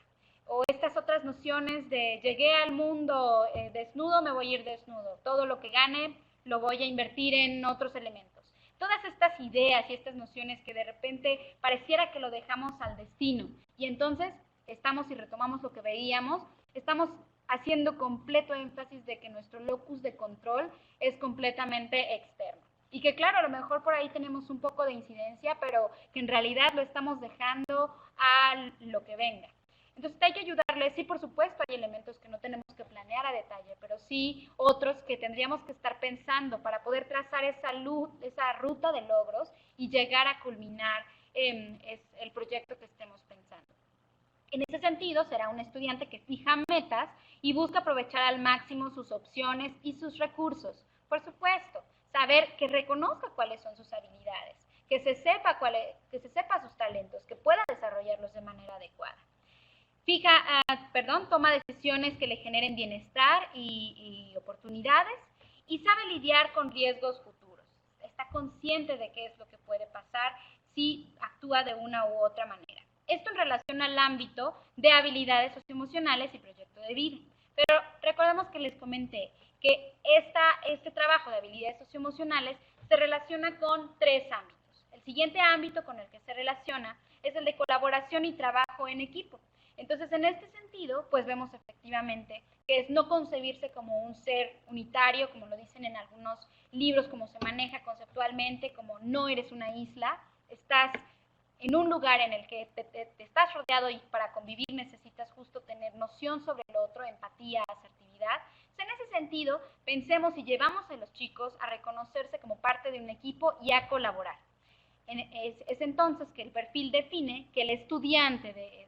O estas otras nociones de llegué al mundo desnudo, me voy a ir desnudo, todo lo que gane lo voy a invertir en otros elementos. Todas estas ideas y estas nociones que de repente pareciera que lo dejamos al destino y entonces estamos y retomamos lo que veíamos, estamos haciendo completo énfasis de que nuestro locus de control es completamente externo. Y que claro, a lo mejor por ahí tenemos un poco de incidencia, pero que en realidad lo estamos dejando a lo que venga. Entonces hay que ayudarles, sí, por supuesto, hay elementos que no tenemos que planear a detalle, pero sí otros que tendríamos que estar pensando para poder trazar esa ruta de logros y llegar a culminar el proyecto que estemos pensando. En ese sentido, será un estudiante que fija metas y busca aprovechar al máximo sus opciones y sus recursos. Por supuesto, saber que reconozca cuáles son sus habilidades, que se sepa sus talentos, que pueda desarrollarlos de manera adecuada. Toma decisiones que le generen bienestar y oportunidades y sabe lidiar con riesgos futuros. Está consciente de qué es lo que puede pasar si actúa de una u otra manera. Esto en relación al ámbito de habilidades socioemocionales y proyecto de vida. Pero recordemos que les comenté que este trabajo de habilidades socioemocionales se relaciona con 3 ámbitos. El siguiente ámbito con el que se relaciona es el de colaboración y trabajo en equipo. Entonces, en este sentido, pues vemos efectivamente que es no concebirse como un ser unitario, como lo dicen en algunos libros, como se maneja conceptualmente, como no eres una isla, estás en un lugar en el que te estás rodeado y para convivir necesitas justo tener noción sobre el otro, empatía, asertividad. En ese sentido, pensemos y llevamos a los chicos a reconocerse como parte de un equipo y a colaborar. Es entonces que el perfil define que el estudiante de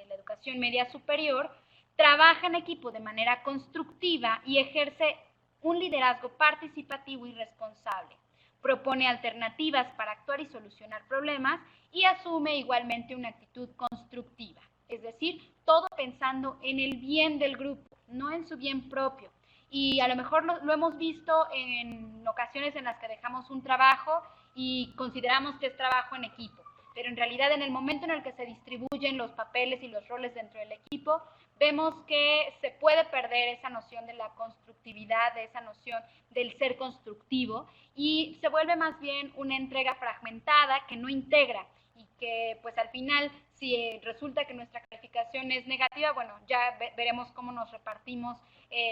la educación media superior trabaja en equipo de manera constructiva y ejerce un liderazgo participativo y responsable. Propone alternativas para actuar y solucionar problemas y asume igualmente una actitud constructiva, es decir, todo pensando en el bien del grupo, no en su bien propio. Y a lo mejor lo hemos visto en ocasiones en las que dejamos un trabajo y consideramos que es trabajo en equipo, pero en realidad en el momento en el que se distribuyen los papeles y los roles dentro del equipo, vemos que se puede perder esa noción de la constructividad, de esa noción del ser constructivo y se vuelve más bien una entrega fragmentada que no integra y que pues al final si resulta que nuestra calificación es negativa, bueno, ya veremos cómo nos repartimos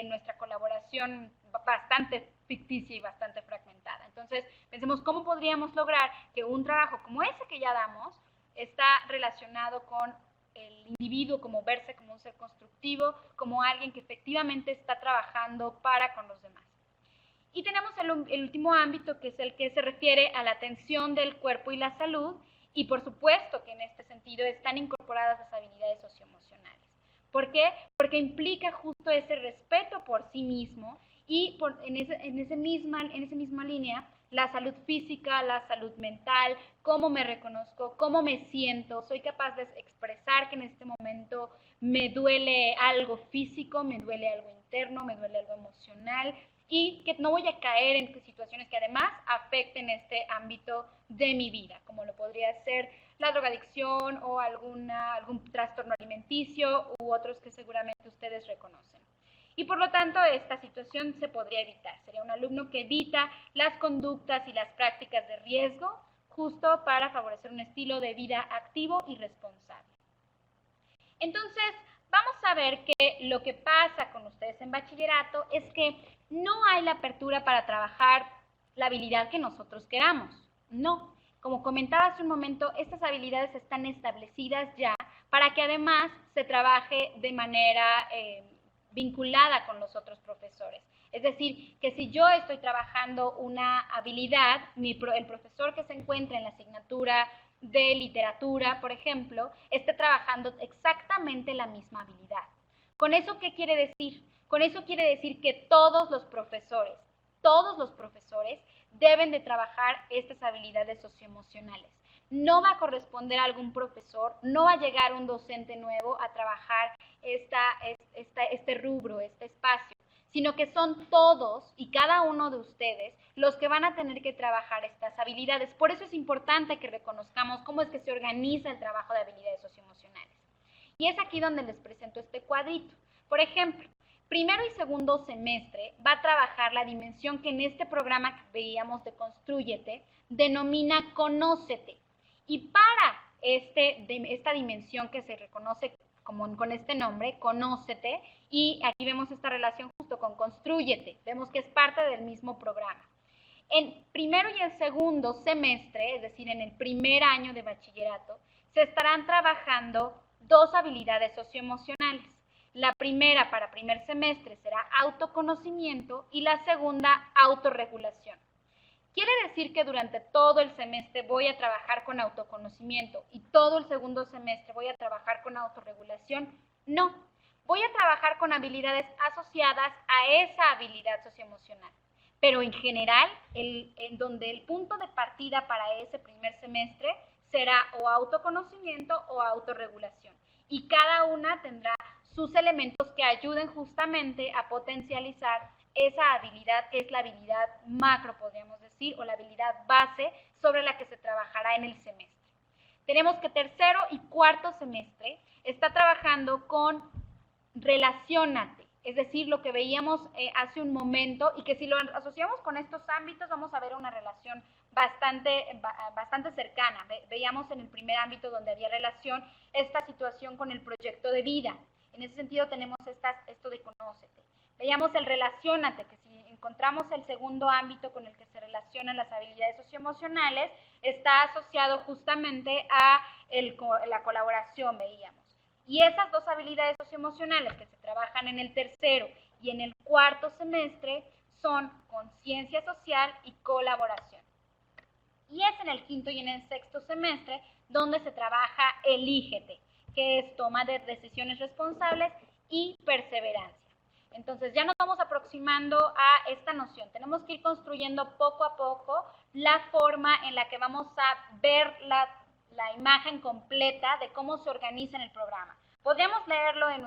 nuestra colaboración bastante ficticia y bastante fragmentada. Entonces, pensemos cómo podríamos lograr que un trabajo como ese que ya damos está relacionado con el individuo, como verse como un ser constructivo, como alguien que efectivamente está trabajando para con los demás. Y tenemos el último ámbito, que es el que se refiere a la atención del cuerpo y la salud, y por supuesto que en este sentido están incorporadas las habilidades socioemocionales. ¿Por qué? Porque implica justo ese respeto por sí mismo y en esa misma línea, la salud física, la salud mental, cómo me reconozco, cómo me siento, soy capaz de expresar que en este momento me duele algo físico, me duele algo interno, me duele algo emocional y que no voy a caer en situaciones que además afecten este ámbito de mi vida, como lo podría ser la drogadicción o algún trastorno alimenticio u otros que seguramente ustedes reconocen. Y por lo tanto, esta situación se podría evitar. Sería un alumno que evita las conductas y las prácticas de riesgo justo para favorecer un estilo de vida activo y responsable. Entonces, vamos a ver que lo que pasa con ustedes en bachillerato es que no hay la apertura para trabajar la habilidad que nosotros queramos. No. Como comentaba hace un momento, estas habilidades están establecidas ya para que además se trabaje de manera vinculada con los otros profesores. Es decir, que si yo estoy trabajando una habilidad, el profesor que se encuentra en la asignatura de literatura, por ejemplo, esté trabajando exactamente la misma habilidad. ¿Con eso qué quiere decir? Con eso quiere decir que todos los profesores deben de trabajar estas habilidades socioemocionales. No va a corresponder a algún profesor, no va a llegar un docente nuevo a trabajar este rubro, este espacio, sino que son todos y cada uno de ustedes los que van a tener que trabajar estas habilidades. Por eso es importante que reconozcamos cómo es que se organiza el trabajo de habilidades socioemocionales. Y es aquí donde les presento este cuadrito. Por ejemplo, primero y segundo semestre va a trabajar la dimensión que en este programa que veíamos de Constrúyete denomina Conócete. Y para esta dimensión que se reconoce con este nombre, Conócete, y aquí vemos esta relación justo con Constrúyete, vemos que es parte del mismo programa. En primero y el segundo semestre, es decir, en el primer año de bachillerato, se estarán trabajando dos habilidades socioemocionales. La primera para primer semestre será autoconocimiento y la segunda autorregulación. ¿Quiere decir que durante todo el semestre voy a trabajar con autoconocimiento y todo el segundo semestre voy a trabajar con autorregulación? No, voy a trabajar con habilidades asociadas a esa habilidad socioemocional. Pero en general, en donde el punto de partida para ese primer semestre será o autoconocimiento o autorregulación. Y cada una tendrá sus elementos que ayuden justamente a potencializar esa habilidad que es la habilidad macro, podríamos decir, o la habilidad base sobre la que se trabajará en el semestre. Tenemos que tercero y cuarto semestre está trabajando con relaciónate, es decir, lo que veíamos hace un momento y que si lo asociamos con estos ámbitos vamos a ver una relación bastante cercana. Veíamos en el primer ámbito donde había relación esta situación con el proyecto de vida. En ese sentido tenemos esto de conócete. Veíamos el relaciónate, que si encontramos el segundo ámbito con el que se relacionan las habilidades socioemocionales, está asociado justamente a la colaboración, veíamos. Y esas dos habilidades socioemocionales que se trabajan en el tercero y en el cuarto semestre son conciencia social y colaboración. Y es en el quinto y en el sexto semestre donde se trabaja elígete, que es toma de decisiones responsables y perseverancia. Entonces ya nos vamos aproximando a esta noción. Tenemos que ir construyendo poco a poco la forma en la que vamos a ver la imagen completa de cómo se organiza en el programa. Podríamos leerlo en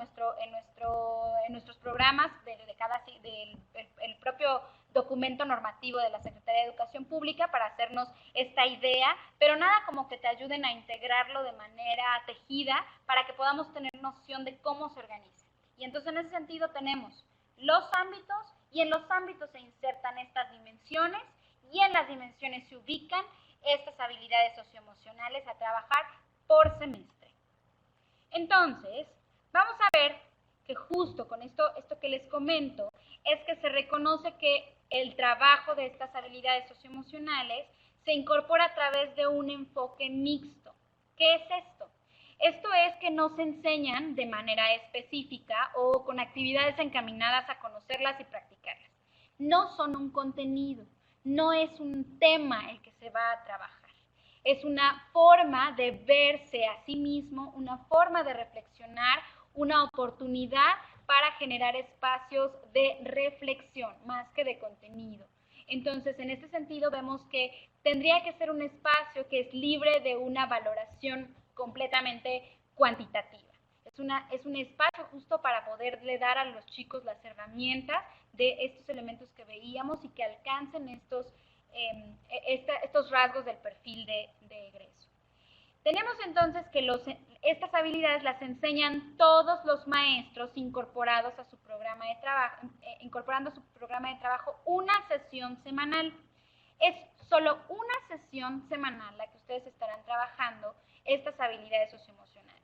nuestros programas del propio documento normativo de la Secretaría de Educación Pública para hacernos esta idea, pero nada como que te ayuden a integrarlo de manera tejida para que podamos tener noción de cómo se organiza. Y entonces en ese sentido tenemos los ámbitos y en los ámbitos se insertan estas dimensiones y en las dimensiones se ubican estas habilidades socioemocionales a trabajar por semestre. Entonces, vamos a ver que justo con esto que les comento es que se reconoce que el trabajo de estas habilidades socioemocionales se incorpora a través de un enfoque mixto. ¿Qué es esto? Esto es que no se enseñan de manera específica o con actividades encaminadas a conocerlas y practicarlas. No son un contenido, no es un tema el que se va a trabajar. Es una forma de verse a sí mismo, una forma de reflexionar, una oportunidad para generar espacios de reflexión más que de contenido. Entonces, en este sentido, vemos que tendría que ser un espacio que es libre de una valoración completamente cuantitativa. Es un espacio justo para poderle dar a los chicos las herramientas de estos elementos que veíamos y que alcancen estos rasgos del perfil de egreso. Tenemos entonces que estas habilidades las enseñan todos los maestros incorporando a su programa de trabajo una sesión semanal. Es solo una sesión semanal la que ustedes estarán trabajando estas habilidades socioemocionales.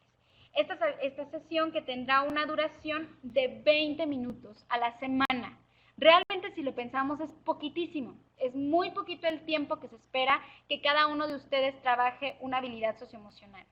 Esta sesión que tendrá una duración de 20 minutos a la semana. Realmente, si lo pensamos, es poquitísimo. Es muy poquito el tiempo que se espera que cada uno de ustedes trabaje una habilidad socioemocional.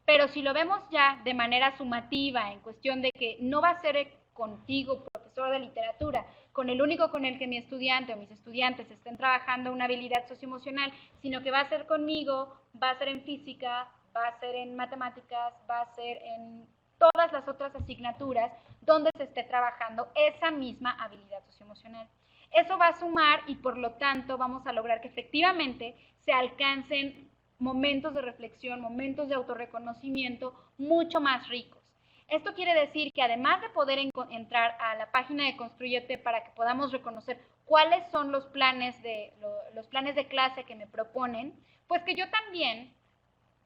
Pero si lo vemos ya de manera sumativa, en cuestión de que no va a ser contigo, profesor de literatura, con el único con el que mi estudiante o mis estudiantes estén trabajando una habilidad socioemocional, sino que va a ser conmigo, va a ser en física, va a ser en matemáticas, va a ser en todas las otras asignaturas donde se esté trabajando esa misma habilidad socioemocional. Eso va a sumar y por lo tanto vamos a lograr que efectivamente se alcancen momentos de reflexión, momentos de autorreconocimiento mucho más ricos. Esto quiere decir que además de poder entrar a la página de Construyete para que podamos reconocer cuáles son los planes de clase que me proponen, pues que yo también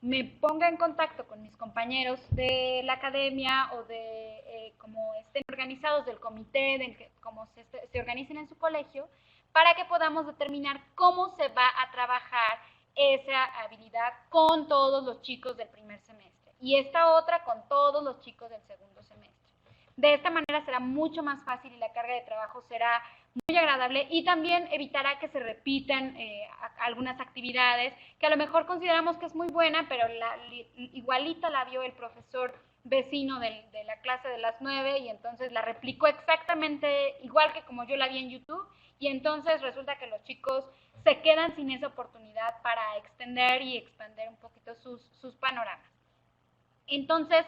me ponga en contacto con mis compañeros de la academia o de como estén organizados del comité, como se organicen en su colegio, para que podamos determinar cómo se va a trabajar esa habilidad con todos los chicos del primer semestre y esta otra con todos los chicos del segundo semestre. De esta manera será mucho más fácil y la carga de trabajo será muy agradable y también evitará que se repitan algunas actividades que a lo mejor consideramos que es muy buena, pero igualita la vio el profesor vecino de la clase de las 9 y entonces la replicó exactamente igual que como yo la vi en YouTube y entonces resulta que los chicos se quedan sin esa oportunidad para extender y expandir un poquito sus panoramas. Entonces,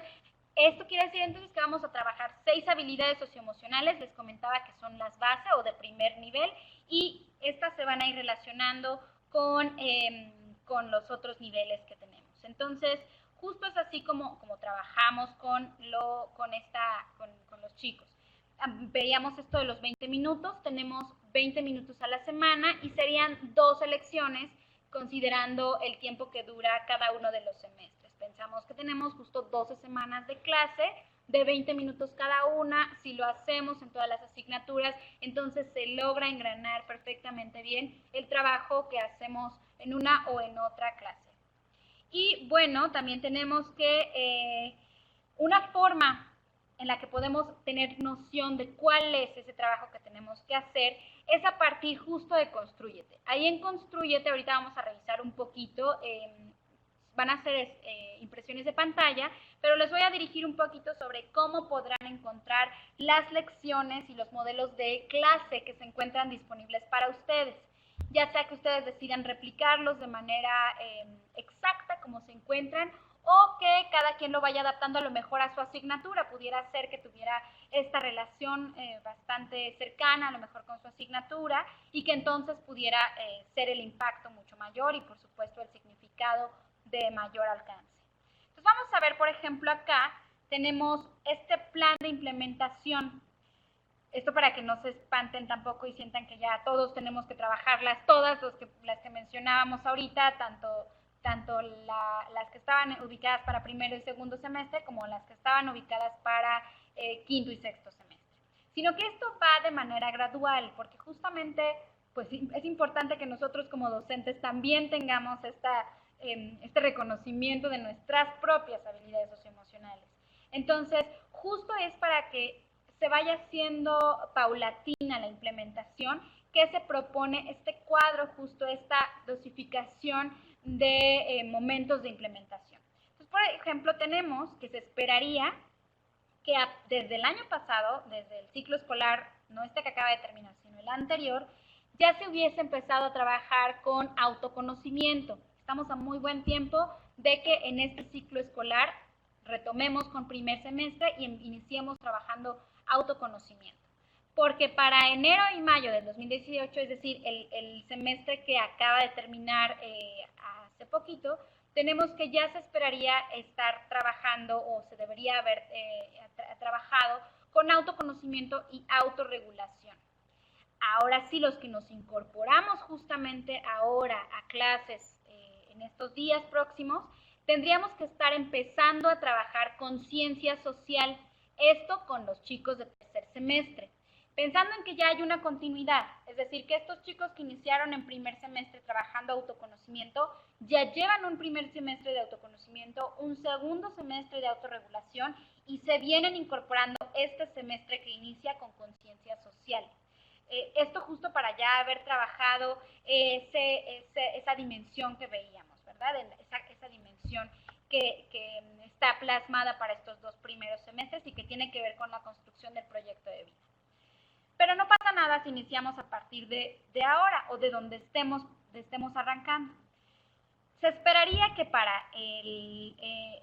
esto quiere decir entonces que vamos a trabajar 6 habilidades socioemocionales, les comentaba que son las bases o de primer nivel y estas se van a ir relacionando con los otros niveles que tenemos. Entonces, justo es así como trabajamos con los chicos. Veíamos esto de los 20 minutos, tenemos 20 minutos a la semana y serían 2 lecciones considerando el tiempo que dura cada uno de los semestres. Pensamos que tenemos justo 12 semanas de clase, de 20 minutos cada una. Si lo hacemos en todas las asignaturas, entonces se logra engranar perfectamente bien el trabajo que hacemos en una o en otra clase. Y bueno, también tenemos que una forma en la que podemos tener noción de cuál es ese trabajo que tenemos que hacer es a partir justo de Construyete. Ahí en Construyete ahorita vamos a revisar un poquito, van a ser impresiones de pantalla, pero les voy a dirigir un poquito sobre cómo podrán encontrar las lecciones y los modelos de clase que se encuentran disponibles para ustedes. Ya sea que ustedes decidan replicarlos de manera exacta como se encuentran o que cada quien lo vaya adaptando a lo mejor a su asignatura. Pudiera ser que tuviera esta relación bastante cercana a lo mejor con su asignatura y que entonces pudiera ser el impacto mucho mayor y por supuesto el significado de mayor alcance. Entonces vamos a ver, por ejemplo, acá tenemos este plan de implementación. Esto para que no se espanten tampoco y sientan que ya todos tenemos que trabajarlas, todas las que mencionábamos ahorita, tanto las que estaban ubicadas para primero y segundo semestre como las que estaban ubicadas para quinto y sexto semestre. Sino que esto va de manera gradual, porque justamente pues, es importante que nosotros como docentes también tengamos este reconocimiento de nuestras propias habilidades socioemocionales. Entonces, justo es para que se vaya haciendo paulatina la implementación que se propone este cuadro, justo esta dosificación de momentos de implementación. Entonces, por ejemplo, tenemos que se esperaría que desde el año pasado, desde el ciclo escolar, no este que acaba de terminar, sino el anterior, ya se hubiese empezado a trabajar con autoconocimiento. Estamos a muy buen tiempo de que en este ciclo escolar retomemos con primer semestre y iniciemos trabajando autoconocimiento. Porque para enero y mayo del 2018, es decir, el semestre que acaba de terminar hace poquito, tenemos que ya se esperaría estar trabajando o se debería haber trabajado con autoconocimiento y autorregulación. Ahora sí, los que nos incorporamos justamente ahora a clases en estos días próximos, tendríamos que estar empezando a trabajar conciencia social, esto con los chicos de tercer semestre. Pensando en que ya hay una continuidad, es decir, que estos chicos que iniciaron en primer semestre trabajando autoconocimiento, ya llevan un primer semestre de autoconocimiento, un segundo semestre de autorregulación y se vienen incorporando este semestre que inicia con conciencia social. Esto justo para ya haber trabajado esa dimensión que veíamos, ¿verdad? Esa dimensión que está plasmada para estos dos primeros semestres y que tiene que ver con la construcción del proyecto de vida. Pero no pasa nada si iniciamos a partir de ahora o de donde estemos arrancando. Se esperaría que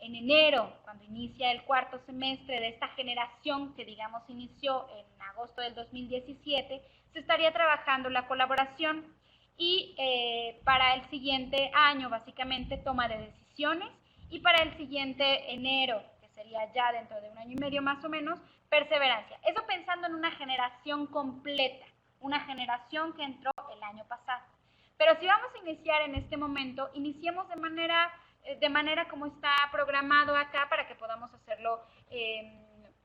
en enero, cuando inicia el cuarto semestre de esta generación que digamos inició en agosto del 2017, se estaría trabajando la colaboración y para el siguiente año básicamente toma de decisiones y para el siguiente enero, que sería ya dentro de un año y medio más o menos, perseverancia. Eso pensando en una generación completa, una generación que entró el año pasado. Pero si vamos a iniciar en este momento, iniciemos de manera como está programado acá para que podamos hacerlo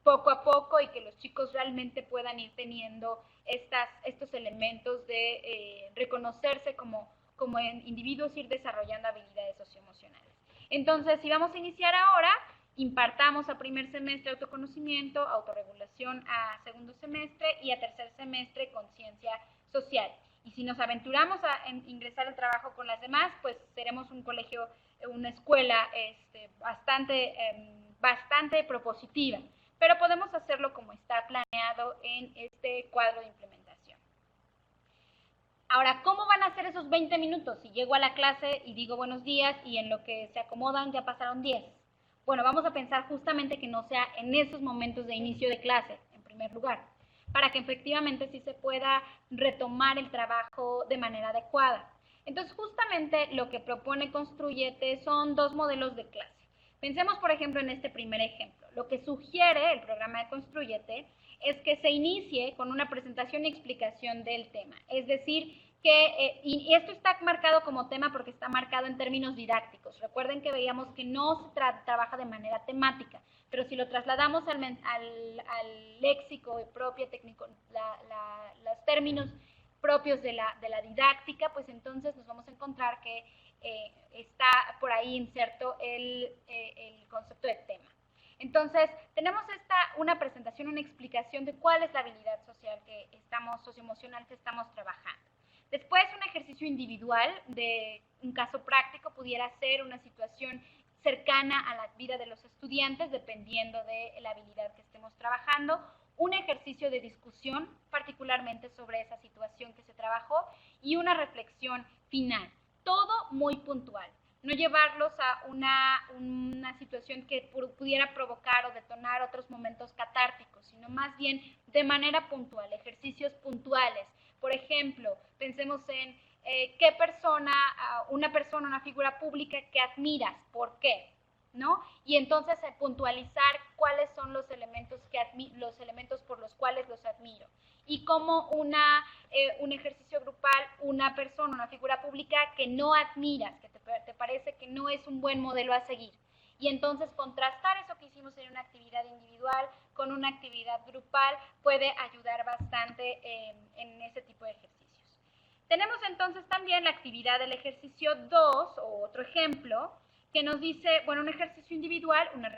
poco a poco y que los chicos realmente puedan ir teniendo estos elementos de reconocerse como individuos, ir desarrollando habilidades socioemocionales. Entonces, si vamos a iniciar ahora, impartamos a primer semestre autoconocimiento, autorregulación a segundo semestre y a tercer semestre conciencia social. Y si nos aventuramos a ingresar al trabajo con las demás, pues seremos un colegio, una escuela bastante propositiva. Pero podemos hacerlo como está planeado en este cuadro de implementación. Ahora, ¿cómo van a ser esos 20 minutos? Si llego a la clase y digo buenos días y en lo que se acomodan ya pasaron 10. Bueno, vamos a pensar justamente que no sea en esos momentos de inicio de clase, en primer lugar, para que efectivamente sí se pueda retomar el trabajo de manera adecuada. Entonces, justamente lo que propone Construyete son dos modelos de clase. Pensemos, por ejemplo, en este primer ejemplo. Lo que sugiere el programa de Construyete es que se inicie con una presentación y explicación del tema. Es decir, que, y esto está marcado como tema porque está marcado en términos didácticos. Recuerden que veíamos que no se trabaja de manera temática, pero si lo trasladamos al léxico propio técnico, los términos propios de la didáctica, pues entonces nos vamos a encontrar que está por ahí inserto el concepto de tema. Entonces, tenemos una presentación, una explicación de cuál es la habilidad social socioemocional que estamos trabajando. Después, un ejercicio individual de un caso práctico pudiera ser una situación cercana a la vida de los estudiantes, dependiendo de la habilidad que estemos trabajando. Un ejercicio de discusión, particularmente sobre esa situación que se trabajó, y una reflexión final. Todo muy puntual. No llevarlos a una situación que pudiera provocar o detonar otros momentos catárticos, sino más bien de manera puntual, ejercicios puntuales. Por ejemplo, pensemos en una figura pública que admiras, ¿por qué? ¿No? Y entonces puntualizar cuáles son los elementos por los cuales los admiro. Y como un ejercicio grupal, una persona, una figura pública que no admiras, que te parece que no es un buen modelo a seguir. Y entonces contrastar eso que hicimos en una actividad individual con una actividad grupal puede ayudar bastante en ese tipo de ejercicios. Tenemos entonces también la actividad del ejercicio 2 o otro ejemplo que nos dice, bueno, un ejercicio individual, una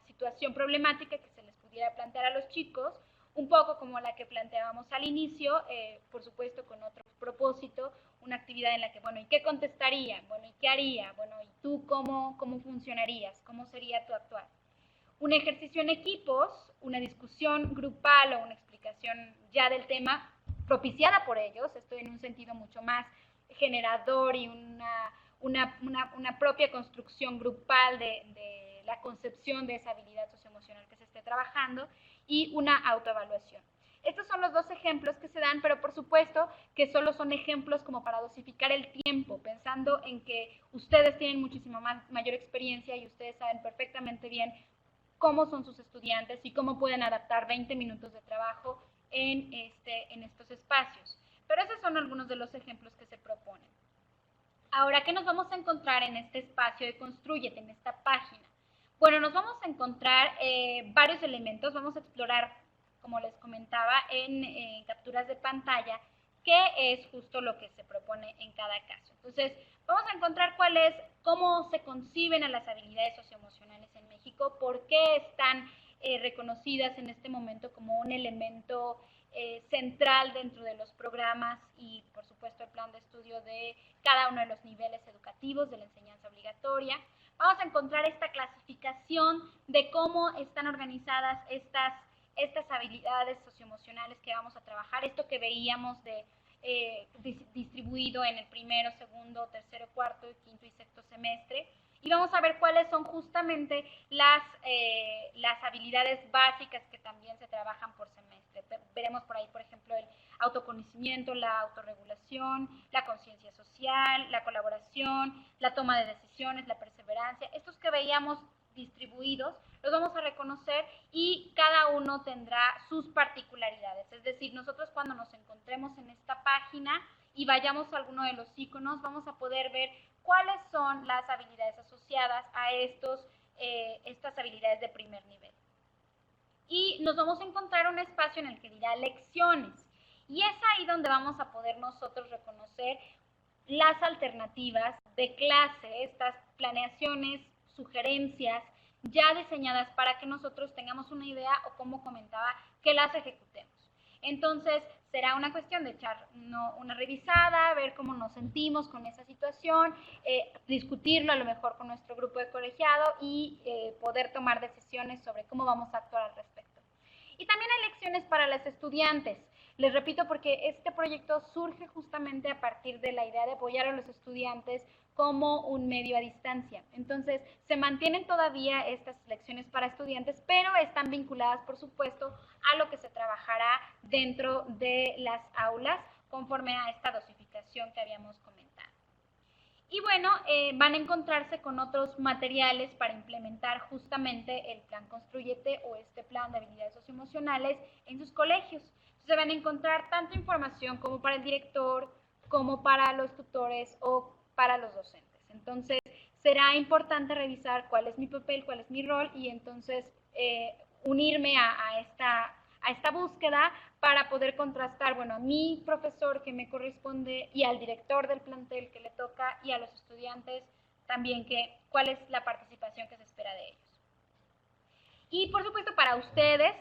situación problemática que se les pudiera plantear a los chicos, un poco como la que planteábamos al inicio, por supuesto con otro propósito, una actividad en la que, bueno, ¿y qué contestaría? Bueno, ¿y qué haría? Bueno, ¿y tú cómo funcionarías? ¿Cómo sería tu actuar? Un ejercicio en equipos, una discusión grupal o una explicación ya del tema propiciada por ellos, esto en un sentido mucho más generador y una propia construcción grupal de la concepción de esa habilidad socioemocional que se esté trabajando y una autoevaluación. Estos son los dos ejemplos que se dan, pero por supuesto que solo son ejemplos como para dosificar el tiempo, pensando en que ustedes tienen muchísima mayor experiencia y ustedes saben perfectamente bien cómo son sus estudiantes y cómo pueden adaptar 20 minutos de trabajo en estos espacios. Pero esos son algunos de los ejemplos que se proponen. Ahora, ¿qué nos vamos a encontrar en este espacio de Constrúyete, en esta página? Bueno, nos vamos a encontrar varios elementos, vamos a explorar, como les comentaba, en capturas de pantalla, qué es justo lo que se propone en cada caso. Entonces, vamos a encontrar cómo se conciben a las habilidades socioemocionales en México, por qué están reconocidas en este momento como un elemento central dentro de los programas y, por supuesto, el plan de estudio de cada uno de los niveles educativos de la enseñanza obligatoria. Vamos a encontrar esta clasificación de cómo están organizadas estas habilidades socioemocionales que vamos a trabajar, esto que veíamos distribuido en el primero, segundo, tercero, cuarto, quinto y sexto semestre. Y vamos a ver cuáles son justamente las habilidades básicas que también se trabajan por semestre. Veremos por ahí, por ejemplo, el autoconocimiento, la autorregulación, la conciencia social, la colaboración, la toma de decisiones, la perseverancia. Estos que veíamos distribuidos los vamos a reconocer y cada uno tendrá sus particularidades. Es decir, nosotros cuando nos encontremos en esta página y vayamos a alguno de los iconos, vamos a poder ver cuáles son las habilidades asociadas a estas habilidades de primer nivel. Y nos vamos a encontrar un espacio en el que dirá lecciones. Y es ahí donde vamos a poder nosotros reconocer las alternativas de clase, estas planeaciones, sugerencias ya diseñadas para que nosotros tengamos una idea o, como comentaba, que las ejecutemos. Entonces, será una cuestión de echar una revisada, ver cómo nos sentimos con esa situación, discutirlo a lo mejor con nuestro grupo de colegiado y poder tomar decisiones sobre cómo vamos a actuar al respecto. Y también hay lecciones para los estudiantes. Les repito, porque este proyecto surge justamente a partir de la idea de apoyar a los estudiantes como un medio a distancia. Entonces, se mantienen todavía estas lecciones para estudiantes, pero están vinculadas, por supuesto, a lo que se trabajará dentro de las aulas conforme a esta dosificación que habíamos comentado. Y bueno, van a encontrarse con otros materiales para implementar justamente el plan Constrúyete o este plan de habilidades socioemocionales en sus colegios. Entonces van a encontrar tanta información como para el director, como para los tutores o para los docentes. Entonces será importante revisar cuál es mi papel, cuál es mi rol y entonces unirme a esta búsqueda para poder contrastar, bueno, a mi profesor que me corresponde y al director del plantel que le toca y a los estudiantes también cuál es la participación que se espera de ellos. Y por supuesto para ustedes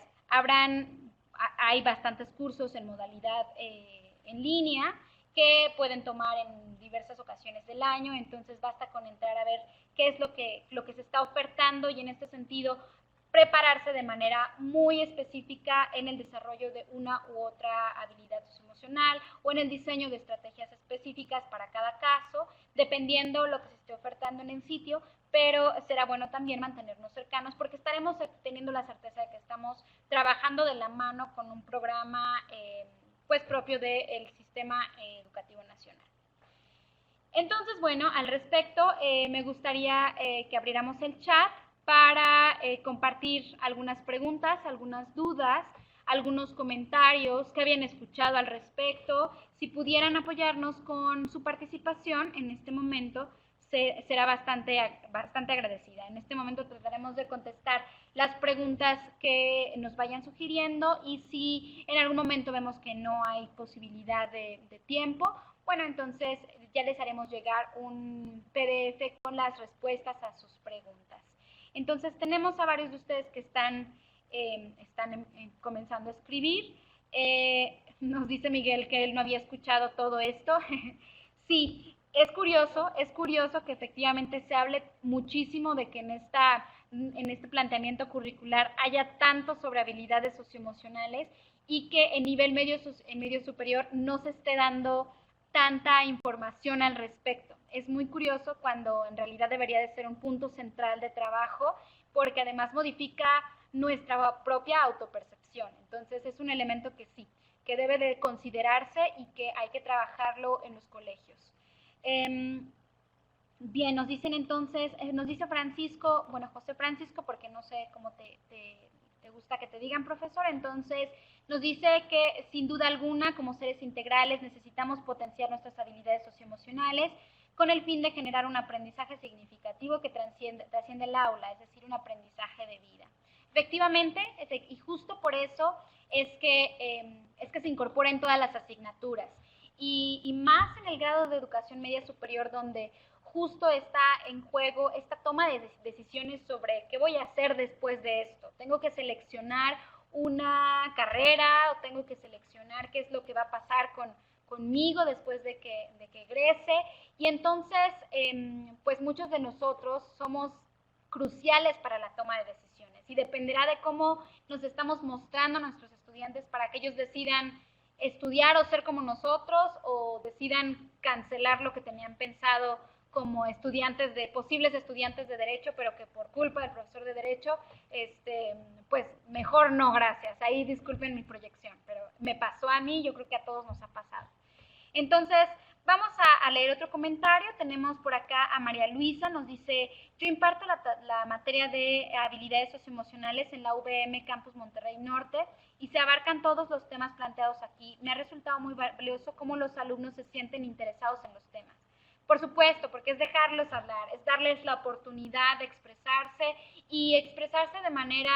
hay bastantes cursos en modalidad en línea que pueden tomar en diversas ocasiones del año, entonces basta con entrar a ver qué es lo que se está ofertando y en este sentido prepararse de manera muy específica en el desarrollo de una u otra habilidad socioemocional o en el diseño de estrategias específicas para cada caso, dependiendo lo que se esté ofertando en el sitio, pero será bueno también mantenernos cercanos porque estaremos teniendo la certeza de que estamos trabajando de la mano con un programa pues propio del sistema educativo nacional. Entonces, bueno, al respecto, me gustaría que abriéramos el chat para compartir algunas preguntas, algunas dudas, algunos comentarios que habían escuchado al respecto. Si pudieran apoyarnos con su participación en este momento, será bastante agradecida. En este momento trataremos de contestar las preguntas que nos vayan sugiriendo y si en algún momento vemos que no hay posibilidad de tiempo, bueno, entonces ya les haremos llegar un PDF con las respuestas a sus preguntas. Entonces tenemos a varios de ustedes que están comenzando a escribir. Nos dice Miguel que él no había escuchado todo esto. Sí, es curioso que efectivamente se hable muchísimo de que en este planteamiento curricular haya tanto sobre habilidades socioemocionales y que en medio superior no se esté dando tanta información al respecto. es muy curioso cuando en realidad debería de ser un punto central de trabajo, porque además modifica nuestra propia autopercepción. Entonces es un elemento que sí, que debe de considerarse y que hay que trabajarlo en los colegios. Bien, nos dicen entonces, nos dice Francisco, bueno, José Francisco, porque no sé cómo te gusta que te digan profesor, entonces nos dice que sin duda alguna, como seres integrales, necesitamos potenciar nuestras habilidades socioemocionales con el fin de generar un aprendizaje significativo que trasciende el aula, es decir, un aprendizaje de vida. Efectivamente, y justo por eso es que se incorpora en todas las asignaturas. Y más en el grado de educación media superior, donde justo está en juego esta toma de decisiones sobre qué voy a hacer después de esto. Tengo que seleccionar una carrera o tengo que seleccionar qué es lo que va a pasar conmigo después de que egrese. Y entonces, pues muchos de nosotros somos cruciales para la toma de decisiones y dependerá de cómo nos estamos mostrando a nuestros estudiantes para que ellos decidan estudiar o ser como nosotros o decidan cancelar lo que tenían pensado como posibles estudiantes de derecho, pero que por culpa del profesor de derecho, pues mejor no, gracias. Ahí disculpen mi proyección, pero me pasó a mí, yo creo que a todos nos ha pasado. Entonces, vamos a leer otro comentario. Tenemos por acá a María Luisa, nos dice, yo imparto la materia de habilidades socioemocionales en la UVM Campus Monterrey Norte y se abarcan todos los temas planteados aquí. Me ha resultado muy valioso cómo los alumnos se sienten interesados en los temas. Por supuesto, porque es dejarlos hablar, es darles la oportunidad de expresarse y expresarse de manera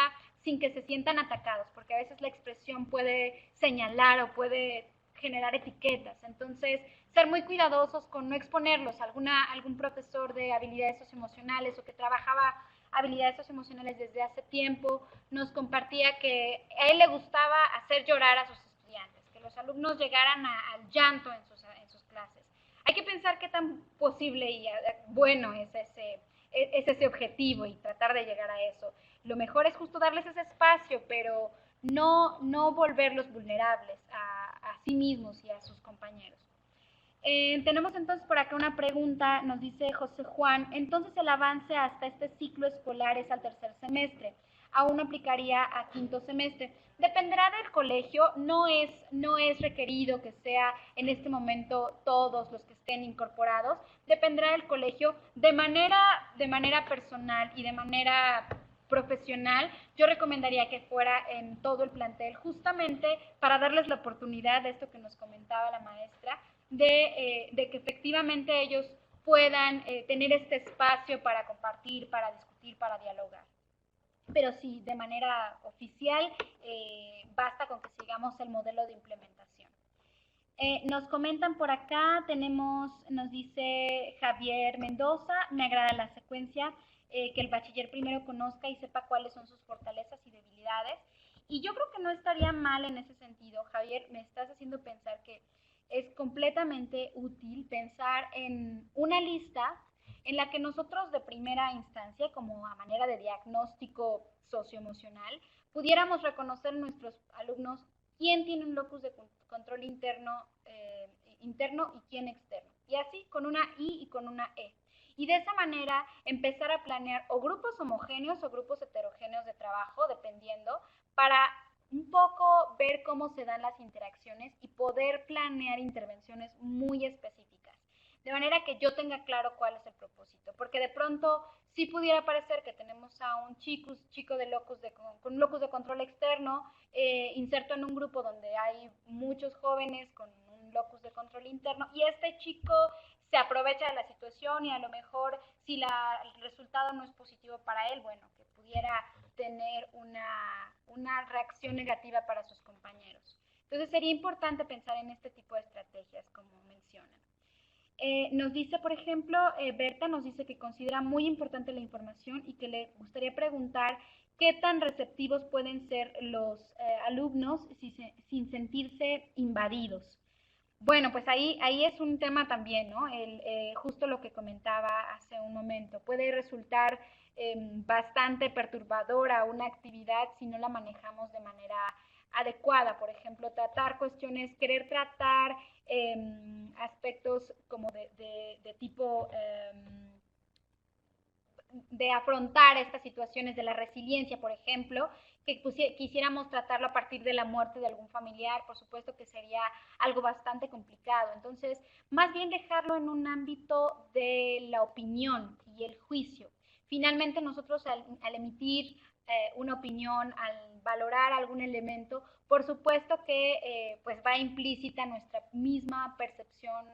sin que se sientan atacados, porque a veces la expresión puede señalar o puede generar etiquetas. Entonces, ser muy cuidadosos con no exponerlos. Algún profesor de habilidades socioemocionales o que trabajaba habilidades socioemocionales desde hace tiempo nos compartía que a él le gustaba hacer llorar a sus estudiantes, que los alumnos llegaran al llanto en sus clases. Hay que pensar qué tan posible y bueno es ese objetivo y tratar de llegar a eso. Lo mejor es justo darles ese espacio, pero no volverlos vulnerables a sí mismos y a sus compañeros. Tenemos entonces por acá una pregunta, nos dice José Juan, entonces el avance hasta este ciclo escolar es al tercer semestre, aún aplicaría a quinto semestre. Dependerá del colegio, no es requerido que sea en este momento todos los que estén incorporados, dependerá del colegio de manera personal y de manera profesional. Yo recomendaría que fuera en todo el plantel, justamente para darles la oportunidad de esto que nos comentaba la maestra, de que efectivamente ellos puedan tener este espacio para compartir, para discutir, para dialogar. Pero sí, de manera oficial, basta con que sigamos el modelo de implementación. Nos comentan por acá, nos dice Javier Mendoza, me agrada la secuencia, que el bachiller primero conozca y sepa cuáles son sus fortalezas y debilidades. Y yo creo que no estaría mal en ese sentido, Javier, me estás haciendo pensar que es completamente útil pensar en una lista en la que nosotros de primera instancia, como a manera de diagnóstico socioemocional, pudiéramos reconocer en nuestros alumnos quién tiene un locus de control interno y quién externo. Y así con una I y con una E. Y de esa manera empezar a planear o grupos homogéneos o grupos heterogéneos de trabajo, dependiendo, para un poco ver cómo se dan las interacciones y poder planear intervenciones muy específicas. De manera que yo tenga claro cuál es el propósito. Porque de pronto sí pudiera parecer que tenemos a un chico con un locus de control externo inserto en un grupo donde hay muchos jóvenes con un locus de control interno y este chico se aprovecha de la situación y a lo mejor si el resultado no es positivo para él, bueno, que pudiera tener una reacción negativa para sus compañeros. Entonces sería importante pensar en este tipo de estrategias, como mencionan. Nos dice, por ejemplo, Berta nos dice que considera muy importante la información y que le gustaría preguntar qué tan receptivos pueden ser los alumnos sin sentirse invadidos. Bueno, pues ahí es un tema también, ¿no? Justo lo que comentaba hace un momento. Puede resultar bastante perturbadora una actividad si no la manejamos de manera adecuada. Por ejemplo, querer tratar aspectos como de tipo de afrontar estas situaciones de la resiliencia, por ejemplo, que quisiéramos tratarlo a partir de la muerte de algún familiar, por supuesto que sería algo bastante complicado. Entonces, más bien dejarlo en un ámbito de la opinión y el juicio. Finalmente, nosotros al emitir una opinión, al valorar algún elemento, por supuesto que pues va implícita nuestra misma percepción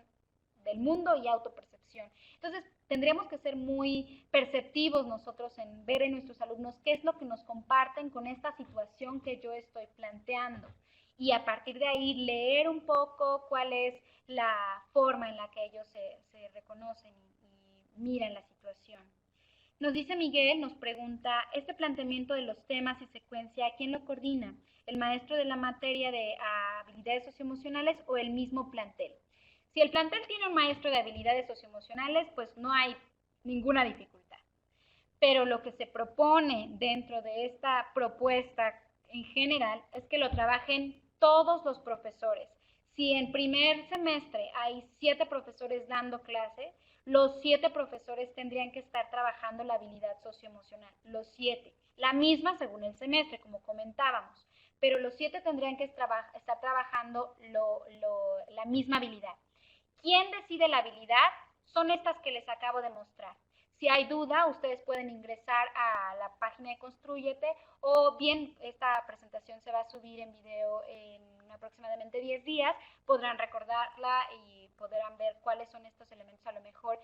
del mundo y autopercepción. Entonces, tendríamos que ser muy perceptivos nosotros en ver en nuestros alumnos qué es lo que nos comparten con esta situación que yo estoy planteando. Y a partir de ahí leer un poco cuál es la forma en la que ellos se reconocen y miran la situación. Nos dice Miguel, nos pregunta, este planteamiento de los temas y secuencia, ¿quién lo coordina? ¿El maestro de la materia de habilidades socioemocionales o el mismo plantel? Si el plantel tiene un maestro de habilidades socioemocionales, pues no hay ninguna dificultad. Pero lo que se propone dentro de esta propuesta en general es que lo trabajen todos los profesores. Si en primer semestre hay 7 profesores dando clase, los 7 profesores tendrían que estar trabajando la habilidad socioemocional, los 7. La misma según el semestre, como comentábamos, pero los 7 tendrían que estar trabajando la misma habilidad. ¿Quién decide la habilidad? Son estas que les acabo de mostrar. Si hay duda, ustedes pueden ingresar a la página de Construyete o bien esta presentación se va a subir en video en aproximadamente 10 días. Podrán recordarla y podrán ver cuáles son estos elementos, a lo mejor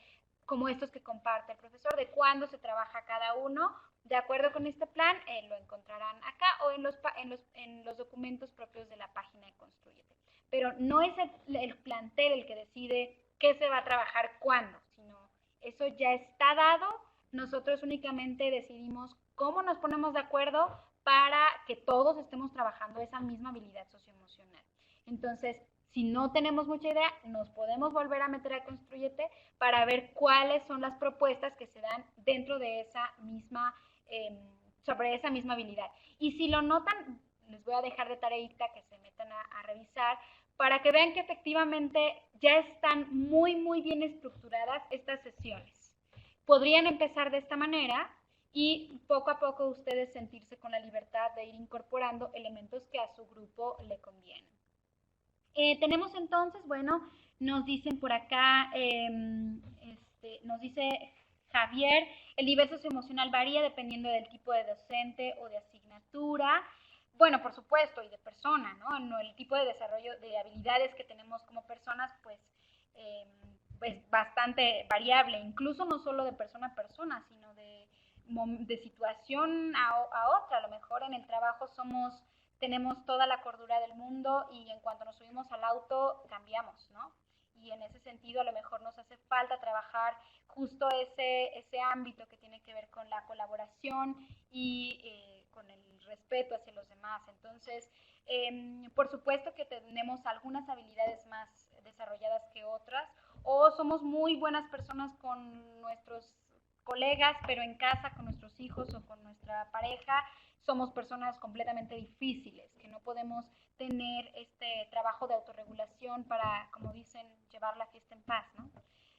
como estos que comparte el profesor, de cuándo se trabaja cada uno. De acuerdo con este plan, lo encontrarán acá o en los documentos propios de la página de Construyete. Pero no es el plantel el que decide qué se va a trabajar cuándo, sino eso ya está dado. Nosotros únicamente decidimos cómo nos ponemos de acuerdo para que todos estemos trabajando esa misma habilidad socioemocional. Entonces, si no tenemos mucha idea, nos podemos volver a meter a Construyete para ver cuáles son las propuestas que se dan dentro de esa misma, sobre esa misma habilidad. Y si lo notan, les voy a dejar de tareita que se metan a revisar para que vean que efectivamente ya están muy, muy bien estructuradas estas sesiones. Podrían empezar de esta manera y poco a poco ustedes sentirse con la libertad de ir incorporando elementos que a su grupo le convienen. Tenemos entonces, bueno, nos dicen por acá, nos dice Javier, el nivel socioemocional varía dependiendo del tipo de docente o de asignatura. Bueno, por supuesto, y de persona, ¿no? El tipo de desarrollo de habilidades que tenemos como personas, pues, es bastante variable, incluso no solo de persona a persona, sino de situación a otra. A lo mejor en el trabajo tenemos toda la cordura del mundo y en cuanto nos subimos al auto cambiamos, ¿no? Y en ese sentido a lo mejor nos hace falta trabajar justo ese ámbito que tiene que ver con la colaboración y con el respeto hacia los demás. Entonces, por supuesto que tenemos algunas habilidades más desarrolladas que otras, o somos muy buenas personas con nuestros colegas, pero en casa con nuestros hijos o con nuestra pareja somos personas completamente difíciles, que no podemos tener este trabajo de autorregulación para, como dicen, llevar la fiesta en paz, ¿no?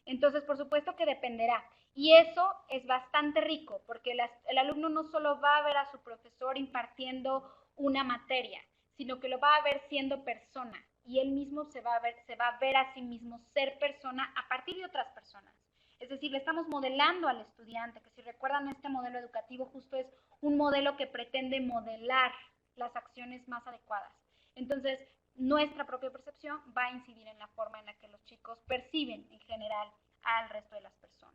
Entonces, por supuesto que dependerá. Y eso es bastante rico, porque el alumno no solo va a ver a su profesor impartiendo una materia, sino que lo va a ver siendo persona. Y él mismo se va a ver a sí mismo ser persona a partir de otras personas. Es decir, le estamos modelando al estudiante, que si recuerdan este modelo educativo justo es un modelo que pretende modelar las acciones más adecuadas. Entonces, nuestra propia percepción va a incidir en la forma en la que los chicos perciben en general al resto de las personas.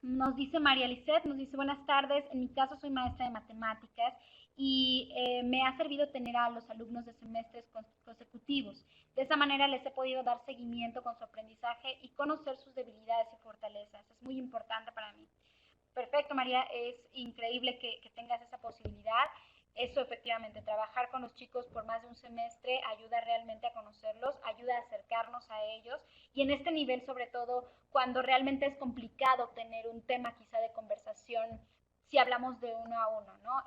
Nos dice María Lisset, nos dice buenas tardes, en mi caso soy maestra de matemáticas y me ha servido tener a los alumnos de semestres consecutivos. De esa manera les he podido dar seguimiento con su aprendizaje y conocer sus debilidades y fortalezas. Es muy importante para mí. Perfecto, María, es increíble que tengas esa posibilidad. Eso efectivamente, trabajar con los chicos por más de un semestre ayuda realmente a conocerlos, ayuda a acercarnos a ellos y en este nivel sobre todo cuando realmente es complicado tener un tema quizá de conversación si hablamos de uno a uno, ¿no?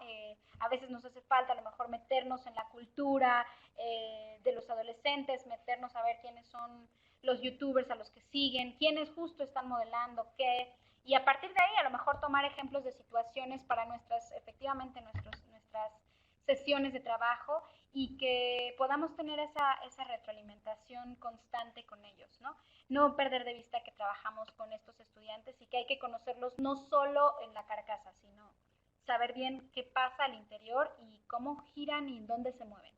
A veces nos hace falta a lo mejor meternos en la cultura de los adolescentes, meternos a ver quiénes son los youtubers a los que siguen, quiénes justo están modelando qué, y a partir de ahí a lo mejor tomar ejemplos de situaciones para efectivamente nuestras sesiones de trabajo y que podamos tener esa retroalimentación constante con ellos, ¿no? No perder de vista que trabajamos con estos estudiantes y que hay que conocerlos no solo en la carcasa, sino saber bien qué pasa al interior y cómo giran y dónde se mueven.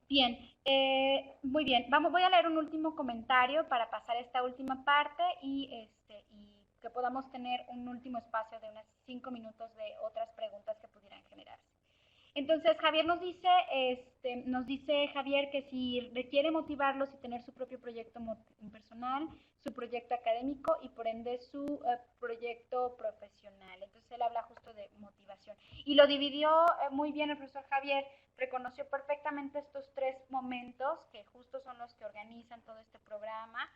Bien, muy bien. Voy a leer un último comentario para pasar esta última parte y que podamos tener un último espacio de unos 5 minutos de otras preguntas que pudieran generarse. Entonces, Javier nos dice Javier que si requiere motivarlos y tener su propio proyecto personal, su proyecto académico y por ende su proyecto profesional. Entonces, él habla justo de motivación. Y lo dividió muy bien el profesor Javier, reconoció perfectamente estos 3 momentos que justo son los que organizan todo este programa.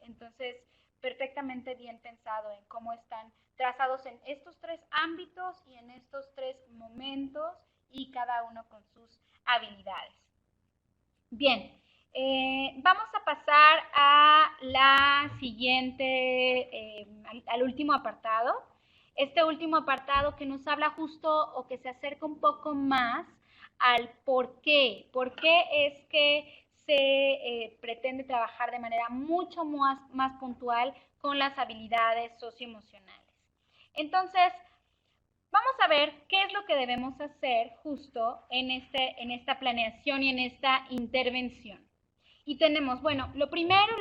Entonces, perfectamente bien pensado en cómo están trazados en estos 3 ámbitos y en estos 3 momentos y cada uno con sus habilidades. Bien, vamos a pasar a la siguiente, al último apartado. Este último apartado que nos habla justo o que se acerca un poco más al por qué. ¿Por qué es que se pretende trabajar de manera mucho más puntual con las habilidades socioemocionales? Entonces, vamos a ver qué es lo que debemos hacer justo en esta planeación y en esta intervención. Y tenemos, bueno, lo primero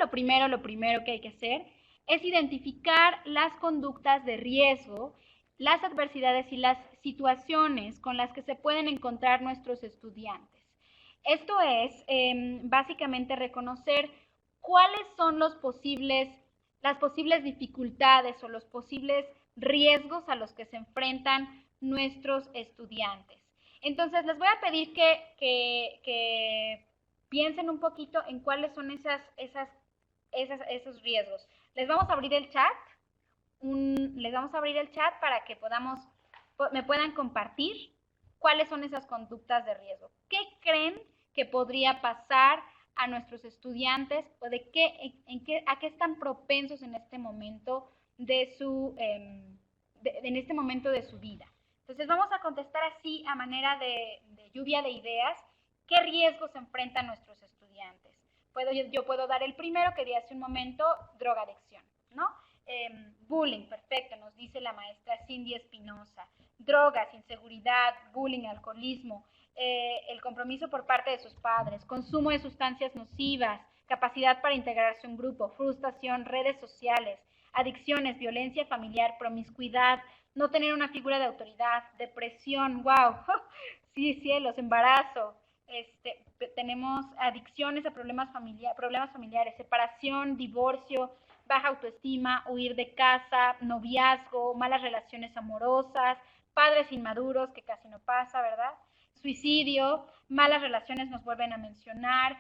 que hay que hacer es identificar las conductas de riesgo, las adversidades y las situaciones con las que se pueden encontrar nuestros estudiantes. Esto es básicamente reconocer cuáles son las posibles dificultades o los posibles riesgos a los que se enfrentan nuestros estudiantes. Entonces, les voy a pedir que piensen un poquito en cuáles son esos riesgos. Les vamos a abrir el chat. Para que me puedan compartir cuáles son esas conductas de riesgo. ¿Qué creen que podría pasar a nuestros estudiantes o a qué están propensos en este momento de su vida? Entonces vamos a contestar así a manera de lluvia de ideas qué riesgos enfrentan nuestros estudiantes. Yo puedo dar el primero que di hace un momento, drogadicción, ¿no? Bullying, perfecto, nos dice la maestra Cindy Espinosa. Drogas, inseguridad, bullying, alcoholismo, el compromiso por parte de sus padres, consumo de sustancias nocivas, capacidad para integrarse a un grupo, frustración, redes sociales, adicciones, violencia familiar, promiscuidad, no tener una figura de autoridad, depresión, wow, sí, cielos, embarazo, tenemos adicciones a problemas familiares, separación, divorcio, baja autoestima, huir de casa, noviazgo, malas relaciones amorosas, padres inmaduros, que casi no pasa, ¿verdad? Suicidio, malas relaciones nos vuelven a mencionar,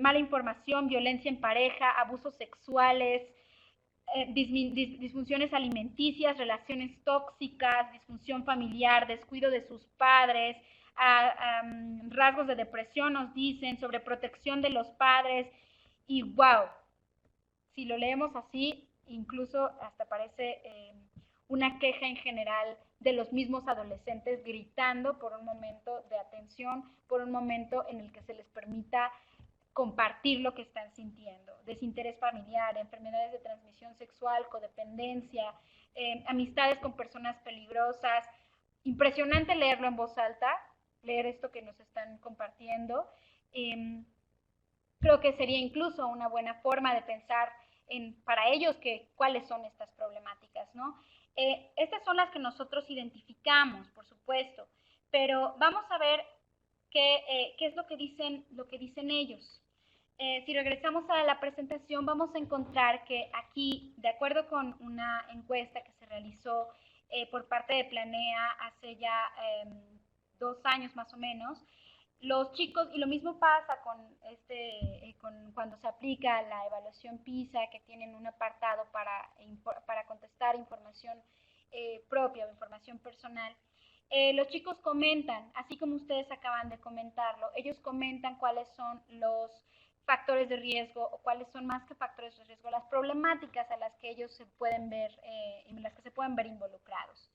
mala información, violencia en pareja, abusos sexuales, disfunciones alimenticias, relaciones tóxicas, disfunción familiar, descuido de sus padres, rasgos de depresión nos dicen, sobreprotección de los padres y wow, si lo leemos así, incluso hasta parece una queja en general de los mismos adolescentes gritando por un momento de atención, por un momento en el que se les permita compartir lo que están sintiendo. Desinterés familiar, enfermedades de transmisión sexual, codependencia, amistades con personas peligrosas. Impresionante leerlo en voz alta, leer esto que nos están compartiendo. Creo que sería incluso una buena forma de pensar para ellos cuáles son estas problemáticas, ¿no? Estas son las que nosotros identificamos, por supuesto, pero vamos a ver qué es lo que dicen ellos. Si regresamos a la presentación, vamos a encontrar que aquí, de acuerdo con una encuesta que se realizó por parte de Planea hace ya 2 años más o menos, los chicos, y lo mismo pasa con cuando se aplica la evaluación PISA, que tienen un apartado para contestar información propia o información personal, los chicos comentan, así como ustedes acaban de comentarlo, ellos comentan cuáles son los factores de riesgo o cuáles son más que factores de riesgo, las problemáticas a las que ellos se pueden ver, en las que se pueden ver involucrados.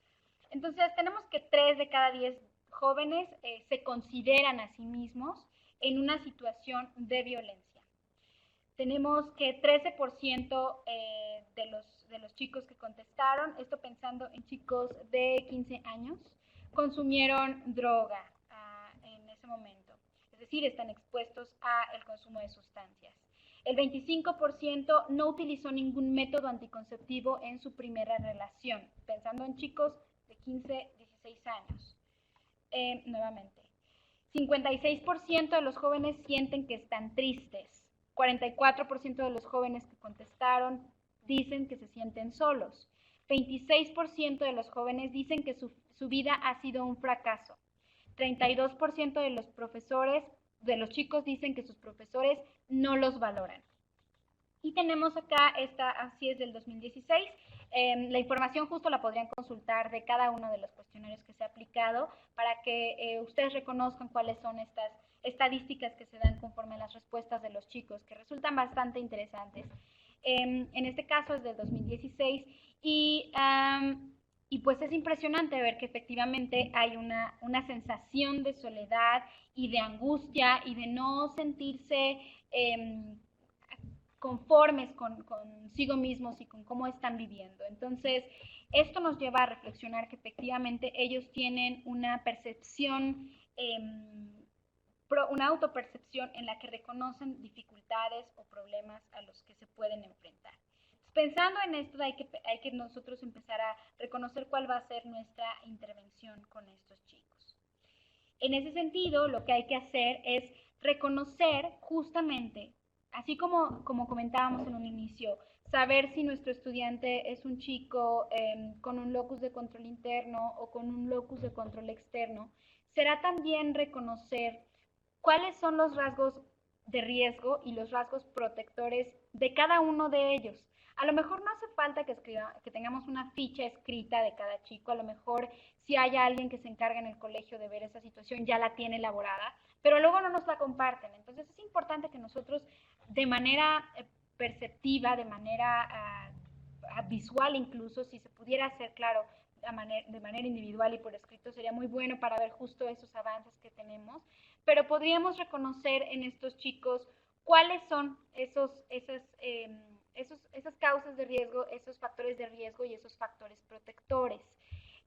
Entonces, tenemos que 3 de cada 10 jóvenes se consideran a sí mismos en una situación de violencia. Tenemos que 13% de los chicos que contestaron, esto pensando en chicos de 15 años, consumieron droga en ese momento. Es decir, están expuestos al consumo de sustancias. El 25% no utilizó ningún método anticonceptivo en su primera relación, pensando en chicos de 15, 16 años. Nuevamente, 56% de los jóvenes sienten que están tristes. 44% de los jóvenes que contestaron dicen que se sienten solos. 26% de los jóvenes dicen que su vida ha sido un fracaso. 32% de los profesores, de los chicos, dicen que sus profesores no los valoran. Y tenemos acá, así es del 2016, la información justo la podrían consultar de cada uno de los cuestionarios que se ha aplicado para que ustedes reconozcan cuáles son estas estadísticas que se dan conforme a las respuestas de los chicos, que resultan bastante interesantes. En este caso es del 2016 y pues es impresionante ver que efectivamente hay una sensación de soledad y de angustia y de no sentirse conformes consigo mismos y con cómo están viviendo. Entonces, esto nos lleva a reflexionar que efectivamente ellos tienen una percepción, una autopercepción en la que reconocen dificultades o problemas a los que se pueden enfrentar. Pensando en esto, hay que nosotros empezar a reconocer cuál va a ser nuestra intervención con estos chicos. En ese sentido, lo que hay que hacer es reconocer justamente, así como comentábamos en un inicio, saber si nuestro estudiante es un chico con un locus de control interno o con un locus de control externo, será también reconocer cuáles son los rasgos de riesgo y los rasgos protectores de cada uno de ellos. A lo mejor no hace falta que tengamos una ficha escrita de cada chico, a lo mejor si hay alguien que se encarga en el colegio de ver esa situación ya la tiene elaborada, pero luego no nos la comparten. Entonces es importante que nosotros de manera perceptiva, de manera visual incluso, si se pudiera hacer claro de manera individual y por escrito, sería muy bueno para ver justo esos avances que tenemos, pero podríamos reconocer en estos chicos cuáles son esas causas de riesgo, esos factores de riesgo y esos factores protectores.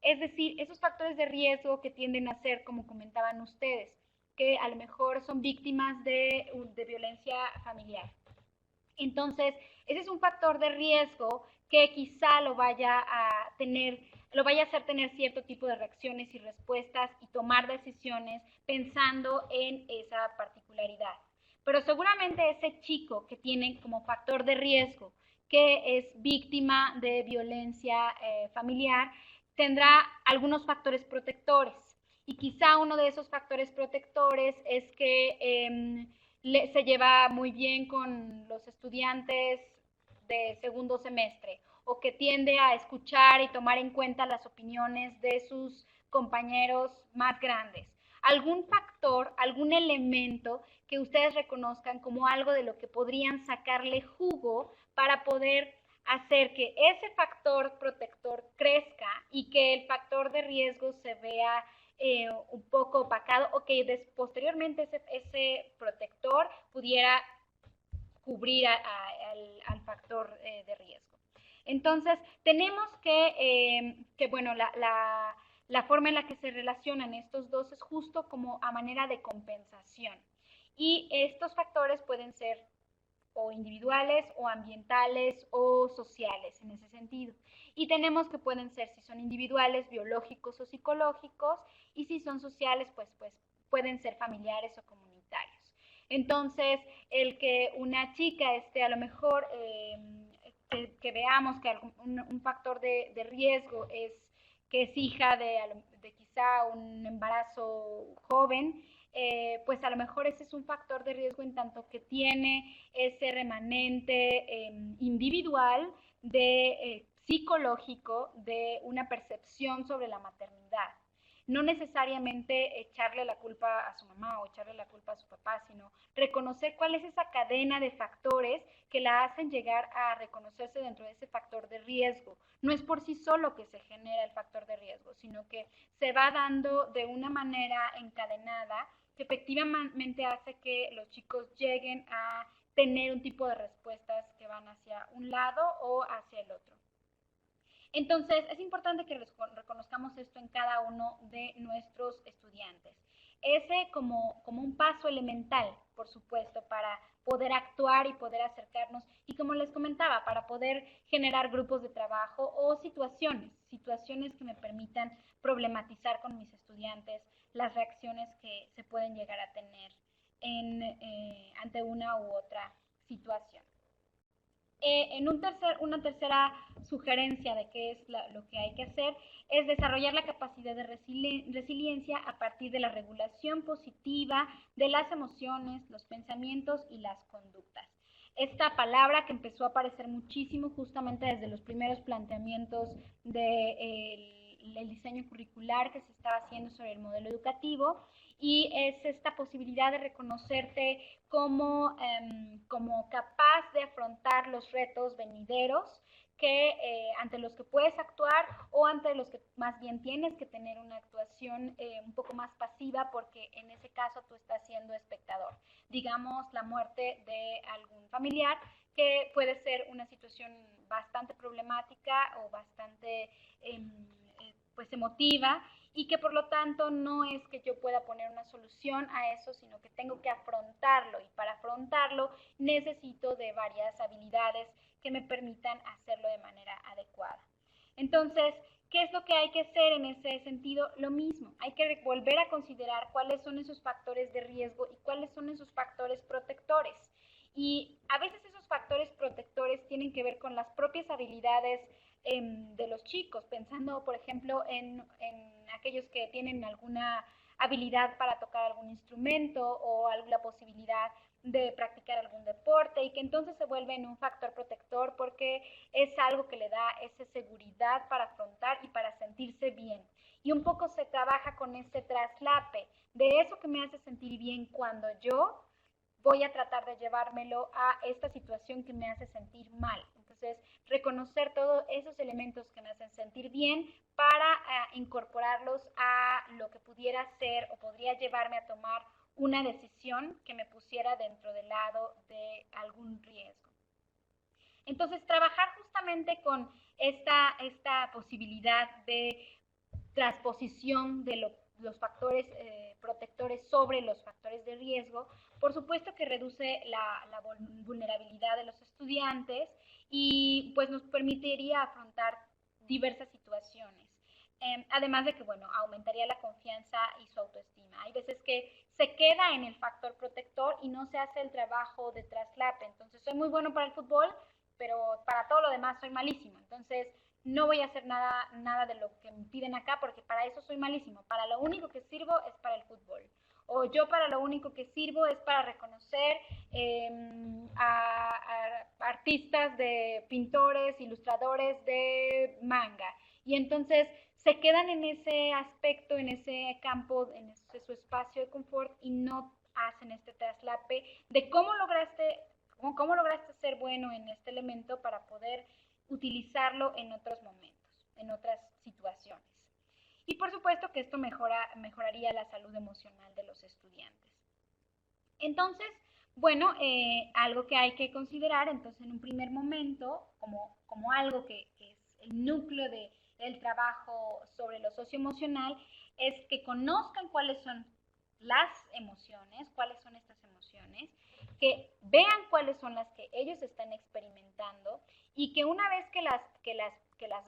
Es decir, esos factores de riesgo que tienden a ser, como comentaban ustedes, que a lo mejor son víctimas de violencia familiar. Entonces, ese es un factor de riesgo que quizá lo vaya a hacer tener cierto tipo de reacciones y respuestas y tomar decisiones pensando en esa particularidad. Pero seguramente ese chico que tiene como factor de riesgo que es víctima de violencia familiar tendrá algunos factores protectores y quizá uno de esos factores protectores es que se lleva muy bien con los estudiantes de segundo semestre o que tiende a escuchar y tomar en cuenta las opiniones de sus compañeros más grandes. Algún factor, algún elemento que ustedes reconozcan como algo de lo que podrían sacarle jugo para poder hacer que ese factor protector crezca y que el factor de riesgo se vea un poco opacado o que posteriormente ese protector pudiera cubrir al factor de riesgo. Entonces, tenemos que bueno, la forma en la que se relacionan estos dos es justo como a manera de compensación. Y estos factores pueden ser o individuales o ambientales o sociales en ese sentido. Y tenemos que pueden ser, si son individuales, biológicos o psicológicos, y si son sociales, pues pueden ser familiares o comunitarios. Entonces, el que una chica esté a lo mejor, que veamos que un factor de riesgo es que es hija de quizá un embarazo joven, pues a lo mejor ese es un factor de riesgo en tanto que tiene ese remanente individual de psicológico de una percepción sobre la maternidad. No necesariamente echarle la culpa a su mamá o echarle la culpa a su papá, sino reconocer cuál es esa cadena de factores que la hacen llegar a reconocerse dentro de ese factor de riesgo. No es por sí solo que se genera el factor de riesgo, sino que se va dando de una manera encadenada que efectivamente hace que los chicos lleguen a tener un tipo de respuestas que van hacia un lado o hacia el otro. Entonces, es importante que reconozcamos esto en cada uno de nuestros estudiantes. Ese como un paso elemental, por supuesto, para poder actuar y poder acercarnos, y como les comentaba, para poder generar grupos de trabajo o situaciones que me permitan problematizar con mis estudiantes las reacciones que se pueden llegar a tener ante una u otra situación. Una tercera sugerencia de qué es lo que hay que hacer es desarrollar la capacidad de resiliencia a partir de la regulación positiva de las emociones, los pensamientos y las conductas. Esta palabra que empezó a aparecer muchísimo justamente desde los primeros planteamientos del diseño curricular que se estaba haciendo sobre el modelo educativo, y es esta posibilidad de reconocerte como capaz de afrontar los retos venideros ante los que puedes actuar o ante los que más bien tienes que tener una actuación un poco más pasiva, porque en ese caso tú estás siendo espectador. Digamos, la muerte de algún familiar, que puede ser una situación bastante problemática o bastante pues emotiva, y que por lo tanto no es que yo pueda poner una solución a eso, sino que tengo que afrontarlo, y para afrontarlo necesito de varias habilidades que me permitan hacerlo de manera adecuada. Entonces, ¿qué es lo que hay que hacer en ese sentido? Lo mismo, hay que volver a considerar cuáles son esos factores de riesgo y cuáles son esos factores protectores. Y a veces esos factores protectores tienen que ver con las propias habilidades de los chicos, pensando, por ejemplo, en aquellos que tienen alguna habilidad para tocar algún instrumento o la posibilidad de practicar algún deporte, y que entonces se vuelven un factor protector porque es algo que le da esa seguridad para afrontar y para sentirse bien. Y un poco se trabaja con ese traslape de eso que me hace sentir bien cuando yo voy a tratar de llevármelo a esta situación que me hace sentir mal. Entonces, reconocer todos esos elementos que me hacen sentir bien para incorporarlos a lo que pudiera ser o podría llevarme a tomar una decisión que me pusiera dentro del lado de algún riesgo. Entonces, trabajar justamente con esta posibilidad de transposición de los factores protectores sobre los factores de riesgo, por supuesto que reduce la vulnerabilidad de los estudiantes y pues nos permitiría afrontar diversas situaciones. Además de que, bueno, aumentaría la confianza y su autoestima. Hay veces que se queda en el factor protector y no se hace el trabajo de traslape. Entonces, soy muy bueno para el fútbol, pero para todo lo demás soy malísimo. Entonces, no voy a hacer nada de lo que me piden acá, porque para eso soy malísimo. Para lo único que sirvo es para el fútbol. O yo para lo único que sirvo es para reconocer a artistas, de pintores, ilustradores de manga. Y entonces se quedan en ese aspecto, en ese campo, en su espacio de confort, y no hacen este traslape de cómo lograste ser bueno en este elemento para poder utilizarlo en otros momentos, en otras situaciones. Y por supuesto que esto mejoraría la salud emocional de los estudiantes. Entonces, bueno, algo que hay que considerar entonces en un primer momento, como algo que es el núcleo del trabajo sobre lo socioemocional, es que conozcan cuáles son las emociones, cuáles son estas emociones, que vean cuáles son las que ellos están experimentando, y que una vez que las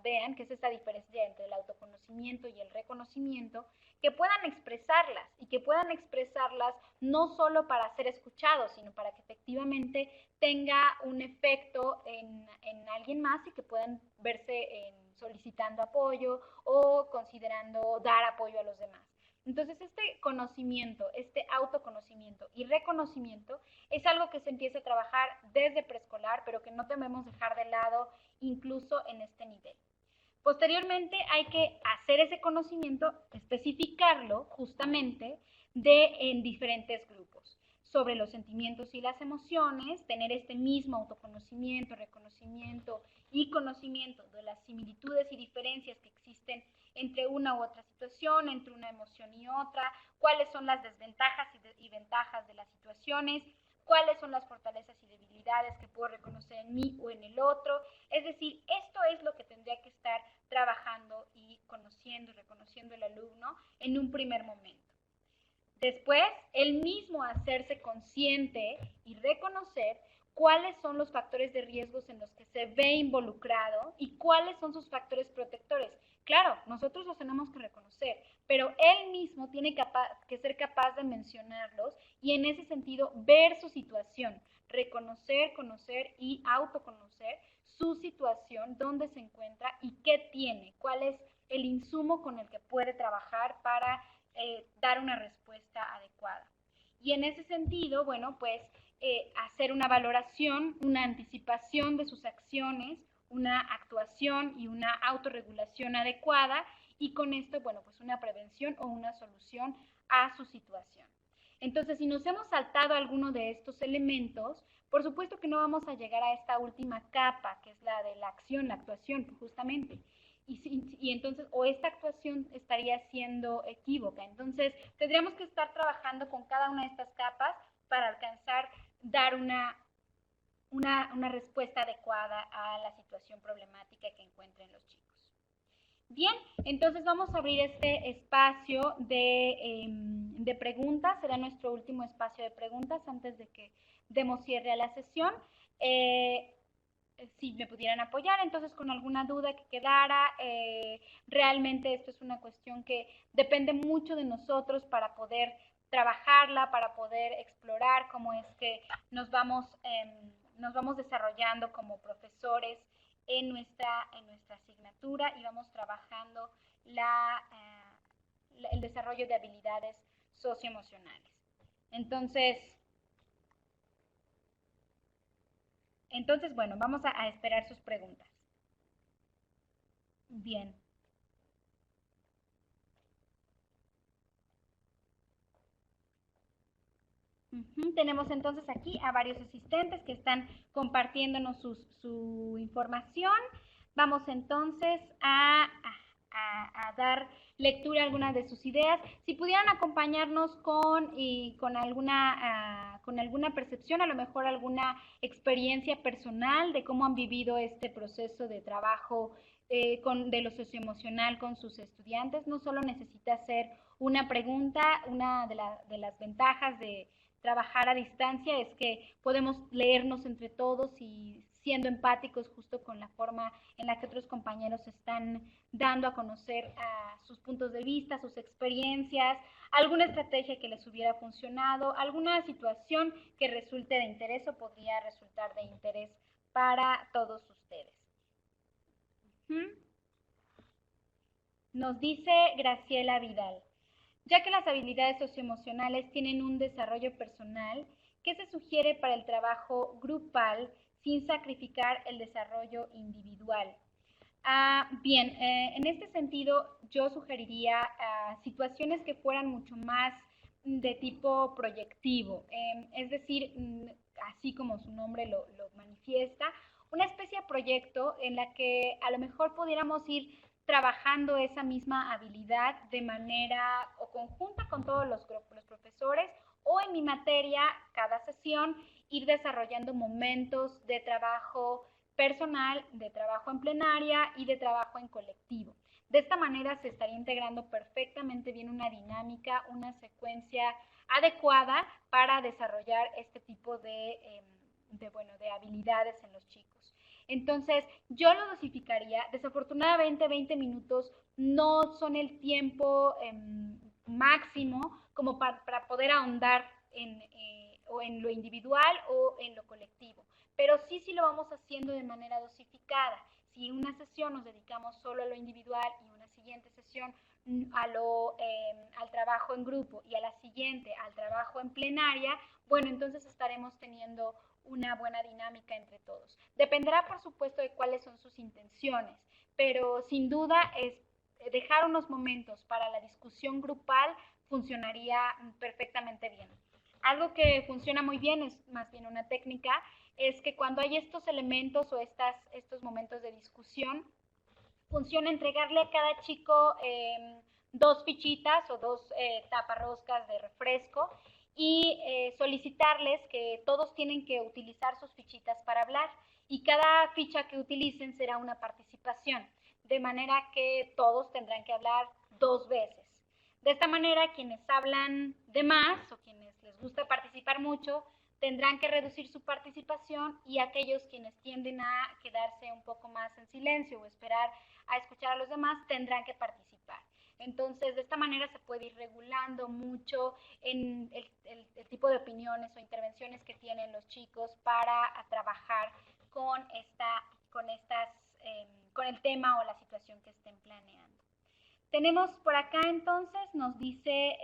vean, que es esta diferencia entre el autoconocimiento y el reconocimiento, que puedan expresarlas, y que puedan expresarlas no solo para ser escuchados, sino para que efectivamente tenga un efecto en alguien más, y que puedan verse solicitando apoyo o considerando dar apoyo a los demás. Entonces, este conocimiento, este autoconocimiento y reconocimiento es algo que se empieza a trabajar desde preescolar, pero que no debemos dejar de lado incluso en este nivel. Posteriormente hay que hacer ese conocimiento, especificarlo justamente en diferentes grupos sobre los sentimientos y las emociones, tener este mismo autoconocimiento, reconocimiento y conocimiento de las similitudes y diferencias que existen entre una u otra situación, entre una emoción y otra, cuáles son las desventajas y ventajas de las situaciones, cuáles son las fortalezas y debilidades que puedo reconocer en mí o en el otro. Es decir, esto es lo que tendría que estar trabajando y conociendo y reconociendo el alumno en un primer momento. Después, él mismo hacerse consciente y reconocer cuáles son los factores de riesgos en los que se ve involucrado y cuáles son sus factores protectores. Claro, nosotros los tenemos que reconocer, pero él mismo tiene que ser capaz de mencionarlos y en ese sentido ver su situación, reconocer, conocer y autoconocer su situación, dónde se encuentra y qué tiene, cuál es el insumo con el que puede trabajar para dar una respuesta adecuada. Y en ese sentido, bueno, pues hacer una valoración, una anticipación de sus acciones, una actuación y una autorregulación adecuada y con esto, bueno, pues una prevención o una solución a su situación. Entonces, si nos hemos saltado alguno de estos elementos, por supuesto que no vamos a llegar a esta última capa, que es la de la acción, la actuación, justamente. Y entonces, o esta actuación estaría siendo equívoca. Entonces, tendríamos que estar trabajando con cada una de estas capas para alcanzar, dar una respuesta adecuada a la situación problemática que encuentren los chicos. Bien, entonces vamos a abrir este espacio de preguntas. Será nuestro último espacio de preguntas antes de que demos cierre a la sesión. Si me pudieran apoyar, entonces con alguna duda que quedara, realmente esto es una cuestión que depende mucho de nosotros para poder trabajarla, para poder explorar cómo es que nos vamos desarrollando como profesores en nuestra asignatura y vamos trabajando el desarrollo de habilidades socioemocionales. Entonces, bueno, vamos a esperar sus preguntas. Bien. Tenemos entonces aquí a varios asistentes que están compartiéndonos su información. Vamos entonces a dar lectura a algunas de sus ideas. Si pudieran acompañarnos con alguna percepción, a lo mejor alguna experiencia personal de cómo han vivido este proceso de trabajo de lo socioemocional con sus estudiantes. No solo necesita ser una pregunta, una de las ventajas de trabajar a distancia es que podemos leernos entre todos y siendo empáticos justo con la forma en la que otros compañeros están dando a conocer sus puntos de vista, sus experiencias, alguna estrategia que les hubiera funcionado, alguna situación que resulte de interés o podría resultar de interés para todos ustedes. Nos dice Graciela Vidal. Ya que las habilidades socioemocionales tienen un desarrollo personal, ¿qué se sugiere para el trabajo grupal sin sacrificar el desarrollo individual? Bien, en este sentido yo sugeriría situaciones que fueran mucho más de tipo proyectivo, es decir, así como su nombre lo manifiesta, una especie de proyecto en la que a lo mejor pudiéramos ir trabajando esa misma habilidad de manera o conjunta con todos los profesores o en mi materia, cada sesión, ir desarrollando momentos de trabajo personal, de trabajo en plenaria y de trabajo en colectivo. De esta manera se estaría integrando perfectamente bien una dinámica, una secuencia adecuada para desarrollar este tipo de habilidades en los chicos. Entonces, yo lo dosificaría. Desafortunadamente, 20 minutos no son el tiempo máximo como para poder ahondar o en lo individual o en lo colectivo. Pero sí lo vamos haciendo de manera dosificada. si una sesión nos dedicamos solo a lo individual y una siguiente sesión al trabajo en grupo y a la siguiente al trabajo en plenaria, bueno, entonces estaremos teniendo una buena dinámica entre todos. Dependerá, por supuesto, de cuáles son sus intenciones, pero sin duda dejar unos momentos para la discusión grupal funcionaría perfectamente bien. Algo que funciona muy bien, es más bien una técnica, es que cuando hay estos elementos o estos momentos de discusión, funciona entregarle a cada chico 2 fichitas o 2 taparroscas de refresco y solicitarles que todos tienen que utilizar sus fichitas para hablar y cada ficha que utilicen será una participación, de manera que todos tendrán que hablar 2 veces. De esta manera, quienes hablan de más o quienes les gusta participar mucho, tendrán que reducir su participación y aquellos quienes tienden a quedarse un poco más en silencio o esperar a escuchar a los demás tendrán que participar. Entonces, de esta manera se puede ir regulando mucho en el tipo de opiniones o intervenciones que tienen los chicos para trabajar con el tema o la situación que estén planeando. Tenemos por acá entonces, nos dice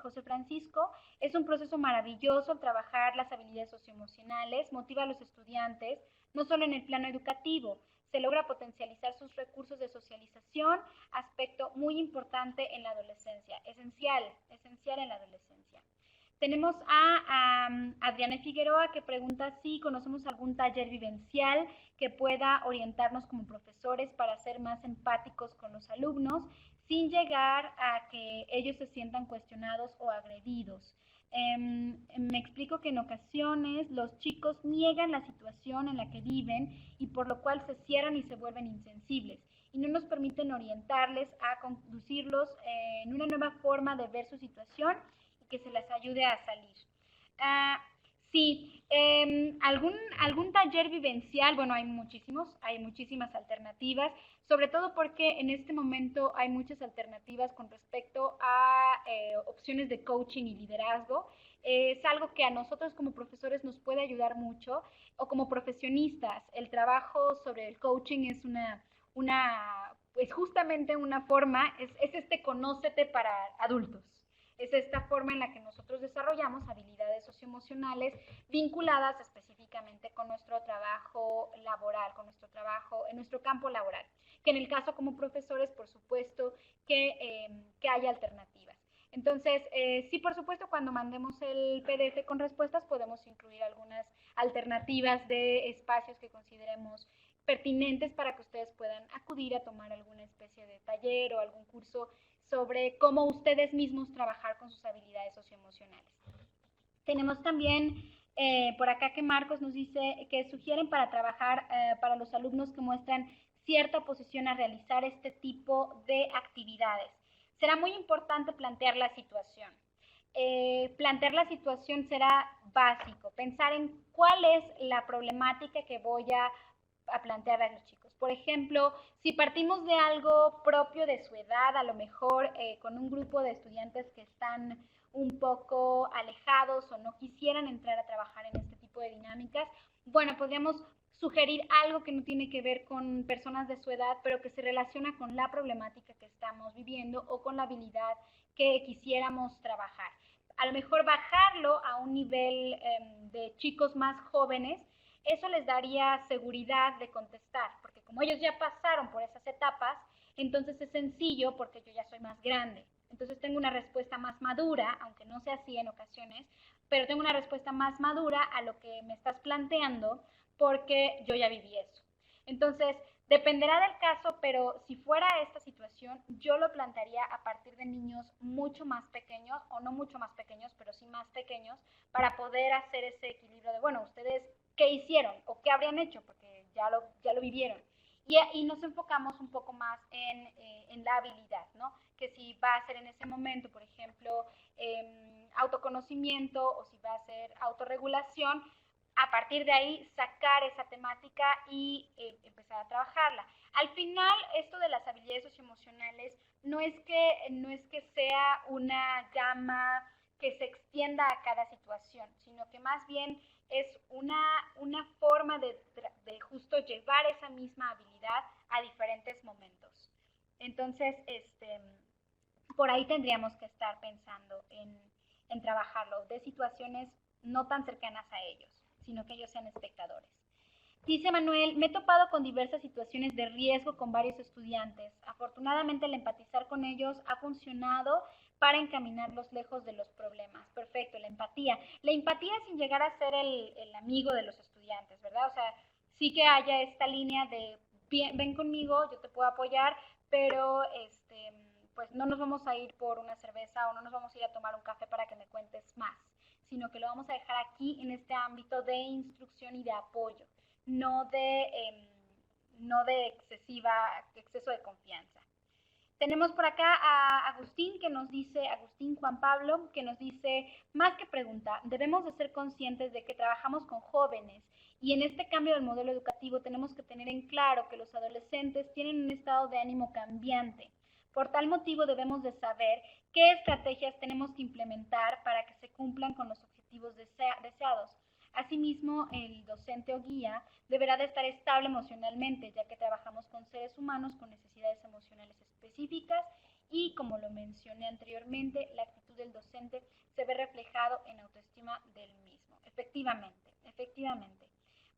José Francisco, es un proceso maravilloso el trabajar las habilidades socioemocionales, motiva a los estudiantes, no solo en el plano educativo, se logra potencializar sus recursos de socialización, aspecto muy importante en la adolescencia, esencial en la adolescencia. Tenemos a Adriana Figueroa que pregunta si conocemos algún taller vivencial que pueda orientarnos como profesores para ser más empáticos con los alumnos sin llegar a que ellos se sientan cuestionados o agredidos. Me explico que en ocasiones los chicos niegan la situación en la que viven y por lo cual se cierran y se vuelven insensibles y no nos permiten orientarles a conducirlos en una nueva forma de ver su situación y que se les ayude a salir. Sí, algún taller vivencial, bueno, hay muchísimas alternativas, sobre todo porque en este momento hay muchas alternativas con respecto a opciones de coaching y liderazgo. Es algo que a nosotros como profesores nos puede ayudar mucho, o como profesionistas, el trabajo sobre el coaching es pues justamente una forma, es este conócete para adultos. Es esta forma en la que nosotros desarrollamos habilidades socioemocionales vinculadas específicamente con nuestro trabajo laboral, con nuestro trabajo en nuestro campo laboral. Que en el caso como profesores, por supuesto, que haya alternativas. Entonces, sí, por supuesto, cuando mandemos el PDF con respuestas, podemos incluir algunas alternativas de espacios que consideremos pertinentes para que ustedes puedan acudir a tomar alguna especie de taller o algún curso sobre cómo ustedes mismos trabajar con sus habilidades socioemocionales. Tenemos también por acá que Marcos nos dice que sugieren para trabajar para los alumnos que muestran cierta oposición a realizar este tipo de actividades. Será muy importante plantear la situación. Plantear la situación será básico, pensar en cuál es la problemática que voy a plantear a los chicos. Por ejemplo, si partimos de algo propio de su edad, a lo mejor con un grupo de estudiantes que están un poco alejados o no quisieran entrar a trabajar en este tipo de dinámicas, bueno, podríamos sugerir algo que no tiene que ver con personas de su edad, pero que se relaciona con la problemática que estamos viviendo o con la habilidad que quisiéramos trabajar. A lo mejor bajarlo a un nivel de chicos más jóvenes, eso les daría seguridad de contestar, porque como ellos ya pasaron por esas etapas, entonces es sencillo porque yo ya soy más grande. Entonces tengo una respuesta más madura, aunque no sea así en ocasiones, pero tengo una respuesta más madura a lo que me estás planteando porque yo ya viví eso. Entonces, dependerá del caso, pero si fuera esta situación, yo lo plantearía a partir de niños mucho más pequeños, o no mucho más pequeños, pero sí más pequeños, para poder hacer ese equilibrio de, bueno, ustedes, ¿qué hicieron? ¿O qué habrían hecho? Porque ya lo vivieron. Y nos enfocamos un poco más en la habilidad, ¿no? Que si va a ser en ese momento, por ejemplo, autoconocimiento o si va a ser autorregulación, a partir de ahí sacar esa temática y empezar a trabajarla. Al final, esto de las habilidades socioemocionales no es que sea una gama que se extienda a cada situación, sino que más bien es una forma de justo llevar esa misma habilidad a diferentes momentos. Entonces, por ahí tendríamos que estar pensando en trabajarlo de situaciones no tan cercanas a ellos, sino que ellos sean espectadores. Dice Manuel, me he topado con diversas situaciones de riesgo con varios estudiantes. Afortunadamente el empatizar con ellos ha funcionado para encaminarlos lejos de los problemas. Perfecto, la empatía. La empatía sin llegar a ser el amigo de los estudiantes, ¿verdad? O sea, sí que haya esta línea de ven conmigo, yo te puedo apoyar, pero pues no nos vamos a ir por una cerveza o no nos vamos a ir a tomar un café para que me cuentes más, sino que lo vamos a dejar aquí en este ámbito de instrucción y de apoyo, no de exceso de confianza. Tenemos por acá a Agustín que nos dice, Agustín Juan Pablo, que nos dice, más que pregunta, debemos de ser conscientes de que trabajamos con jóvenes y en este cambio del modelo educativo tenemos que tener en claro que los adolescentes tienen un estado de ánimo cambiante. Por tal motivo debemos de saber qué estrategias tenemos que implementar para que se cumplan con los objetivos deseados. Asimismo, el docente o guía deberá de estar estable emocionalmente, ya que trabajamos con seres humanos con necesidades emocionales específicas y, como lo mencioné anteriormente, la actitud del docente se ve reflejado en autoestima del mismo. Efectivamente, efectivamente.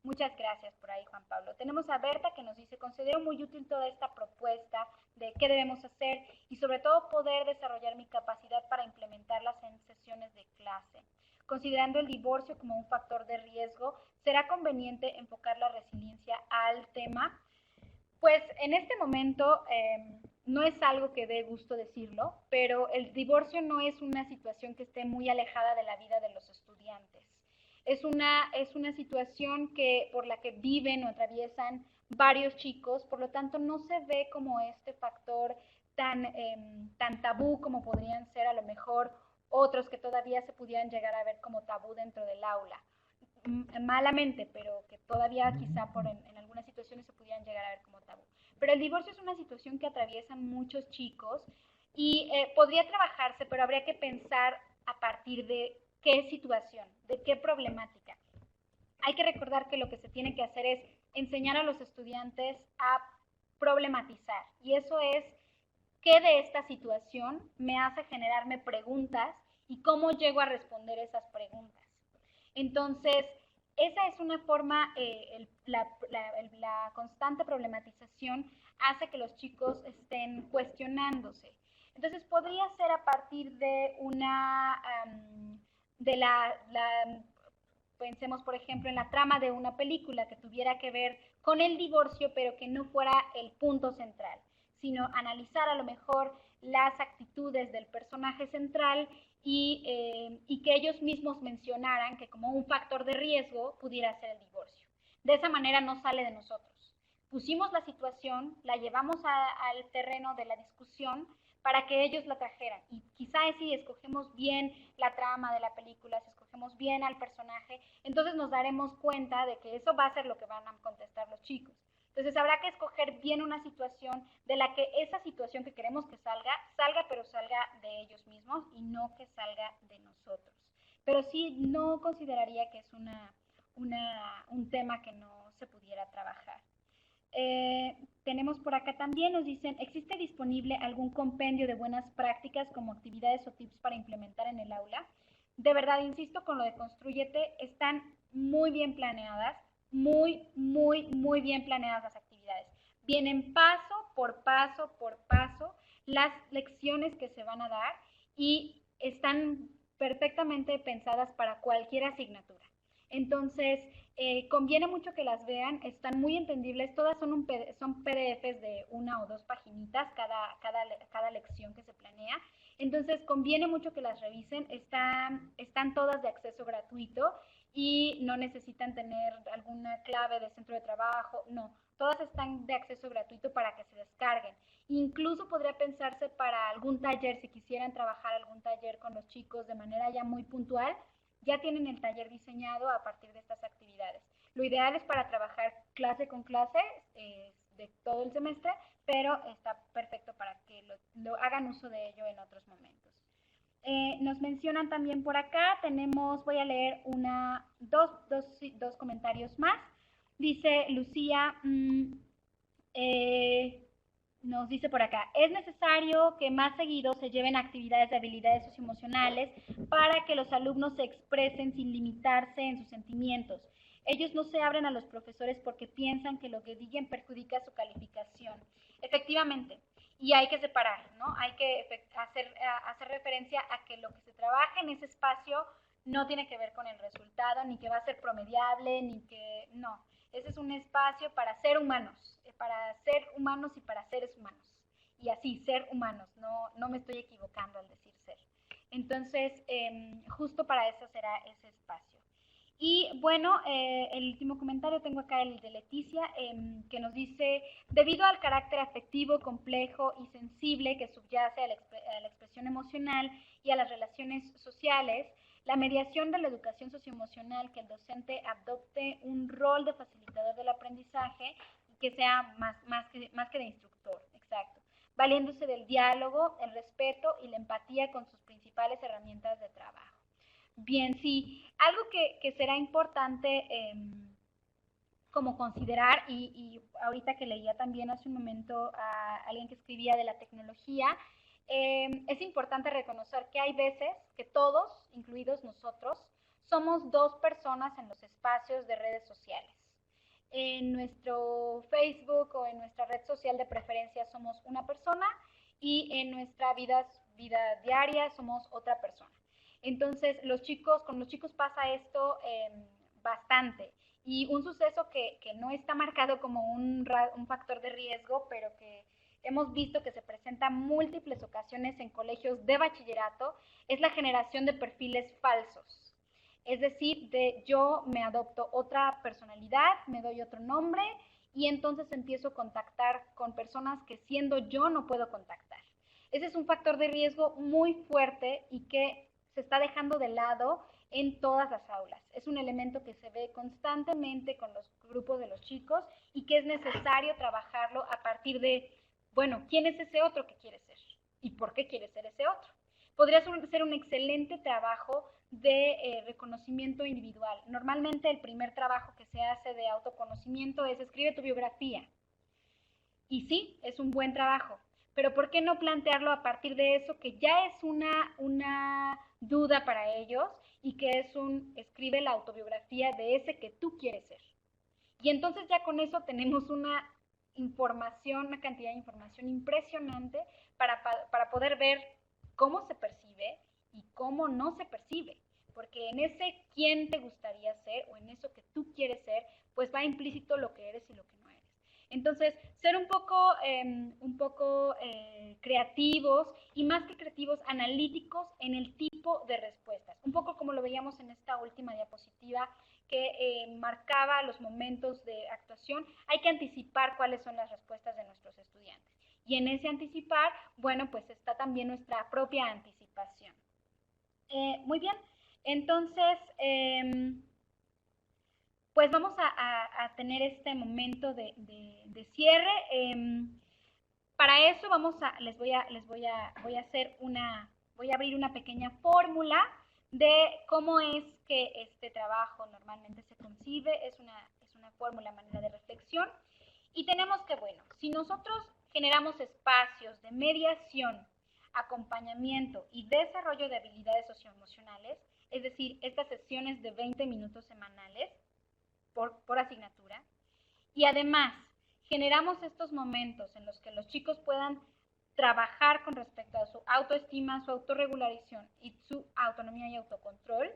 Muchas gracias por ahí, Juan Pablo. Tenemos a Berta que nos dice, considero muy útil toda esta propuesta de qué debemos hacer y sobre todo poder desarrollar mi capacidad para implementarlas en sesiones de clase. Considerando el divorcio como un factor de riesgo, ¿será conveniente enfocar la resiliencia al tema? Pues en este momento no es algo que dé gusto decirlo, pero el divorcio no es una situación que esté muy alejada de la vida de los estudiantes. Es una situación por la que viven o atraviesan varios chicos, por lo tanto no se ve como este factor tan tabú como podrían ser a lo mejor otros que todavía se pudieran llegar a ver como tabú dentro del aula. Malamente, pero que todavía quizá en algunas situaciones se pudieran llegar a ver como tabú. Pero el divorcio es una situación que atraviesan muchos chicos y podría trabajarse, pero habría que pensar a partir de qué situación, de qué problemática. Hay que recordar que lo que se tiene que hacer es enseñar a los estudiantes a problematizar, y eso es qué de esta situación me hace generarme preguntas y cómo llego a responder esas preguntas. Entonces, esa es una forma, la constante problematización hace que los chicos estén cuestionándose. Entonces, podría ser a partir de pensemos por ejemplo en la trama de una película que tuviera que ver con el divorcio, pero que no fuera el punto central, sino analizar a lo mejor las actitudes del personaje central y que ellos mismos mencionaran que como un factor de riesgo pudiera ser el divorcio. De esa manera no sale de nosotros. Pusimos la situación, la llevamos al terreno de la discusión para que ellos la trajeran. Y quizá si escogemos bien la trama de la película, si escogemos bien al personaje, entonces nos daremos cuenta de que eso va a ser lo que van a contestar los chicos. Entonces habrá que escoger bien una situación de la que esa situación que queremos que salga, pero salga de ellos mismos y no que salga de nosotros. Pero sí no consideraría que es un tema que no se pudiera trabajar. Tenemos por acá también, nos dicen, ¿existe disponible algún compendio de buenas prácticas como actividades o tips para implementar en el aula? De verdad, insisto con lo de Constrúyete, están muy bien planeadas, muy, muy, muy bien planeadas las actividades. Vienen paso por paso por paso las lecciones que se van a dar y están perfectamente pensadas para cualquier asignatura. Entonces, conviene mucho que las vean, están muy entendibles, todas son PDFs de 1 o 2 paginitas cada lección que se planea. Entonces, conviene mucho que las revisen, están todas de acceso gratuito y no necesitan tener alguna clave de centro de trabajo, no, todas están de acceso gratuito para que se descarguen. Incluso podría pensarse para algún taller, si quisieran trabajar algún taller con los chicos de manera ya muy puntual, ya tienen el taller diseñado a partir de estas actividades. Lo ideal es para trabajar clase con clase de todo el semestre, pero está perfecto para que lo hagan uso de ello en otros momentos. Nos mencionan también por acá, voy a leer dos comentarios más. Dice Lucía, nos dice por acá, es necesario que más seguido se lleven actividades de habilidades socioemocionales para que los alumnos se expresen sin limitarse en sus sentimientos. Ellos no se abren a los profesores porque piensan que lo que digan perjudica su calificación. Efectivamente, y hay que separar, ¿no? Hay que hacer referencia a que lo que se trabaja en ese espacio no tiene que ver con el resultado, ni que va a ser promediable, ni que no. Ese es un espacio para ser humanos y para seres humanos. Y así, ser humanos, no me estoy equivocando al decir ser. Entonces, justo para eso será ese espacio. Y bueno, el último comentario tengo acá el de Leticia, que nos dice, debido al carácter afectivo, complejo y sensible que subyace a la expresión emocional y a las relaciones sociales, la mediación de la educación socioemocional, que el docente adopte un rol de facilitador del aprendizaje y que sea más que de instructor, exacto, valiéndose del diálogo, el respeto y la empatía con sus principales herramientas de trabajo. Bien, sí, algo que será importante como considerar, y ahorita que leía también hace un momento a alguien que escribía de la tecnología, es importante reconocer que hay veces que todos, incluidos nosotros, somos dos personas en los espacios de redes sociales. En nuestro Facebook o en nuestra red social de preferencia somos una persona y en nuestra vida diaria somos otra persona. Entonces, con los chicos pasa esto bastante. Y un suceso que no está marcado como un factor de riesgo, pero que hemos visto que se presenta múltiples ocasiones en colegios de bachillerato, es la generación de perfiles falsos. Es decir, yo me adopto otra personalidad, me doy otro nombre y entonces empiezo a contactar con personas que siendo yo no puedo contactar. Ese es un factor de riesgo muy fuerte y que se está dejando de lado en todas las aulas. Es un elemento que se ve constantemente con los grupos de los chicos y que es necesario trabajarlo a partir de, bueno, ¿quién es ese otro que quiere ser? ¿Y por qué quiere ser ese otro? Podría ser un excelente trabajo de reconocimiento individual. Normalmente el primer trabajo que se hace de autoconocimiento es escribe tu biografía. Y sí, es un buen trabajo, pero ¿por qué no plantearlo a partir de eso que ya es una duda para ellos y que es escribe la autobiografía de ese que tú quieres ser? Y entonces ya con eso tenemos una cantidad de información impresionante para poder ver cómo se percibe y cómo no se percibe. Porque en ese quién te gustaría ser o en eso que tú quieres ser, pues va implícito lo que eres y lo que no eres. Entonces, ser un poco creativos y más que creativos, analíticos en el tipo de respuestas. Un poco como lo veíamos en esta última diapositiva que marcaba los momentos de actuación, hay que anticipar cuáles son las respuestas de nuestros estudiantes. Y en ese anticipar, bueno, pues está también nuestra propia anticipación. Muy bien, entonces, pues vamos a tener este momento de cierre. Para eso voy a abrir una pequeña fórmula de cómo es que este trabajo normalmente se concibe. Es una fórmula, manera de reflexión. Y tenemos que, bueno, si nosotros generamos espacios de mediación, acompañamiento y desarrollo de habilidades socioemocionales, es decir, estas sesiones de 20 minutos semanales por asignatura, y además generamos estos momentos en los que los chicos puedan trabajar con respecto a su autoestima, su autorregulación y su autonomía y autocontrol,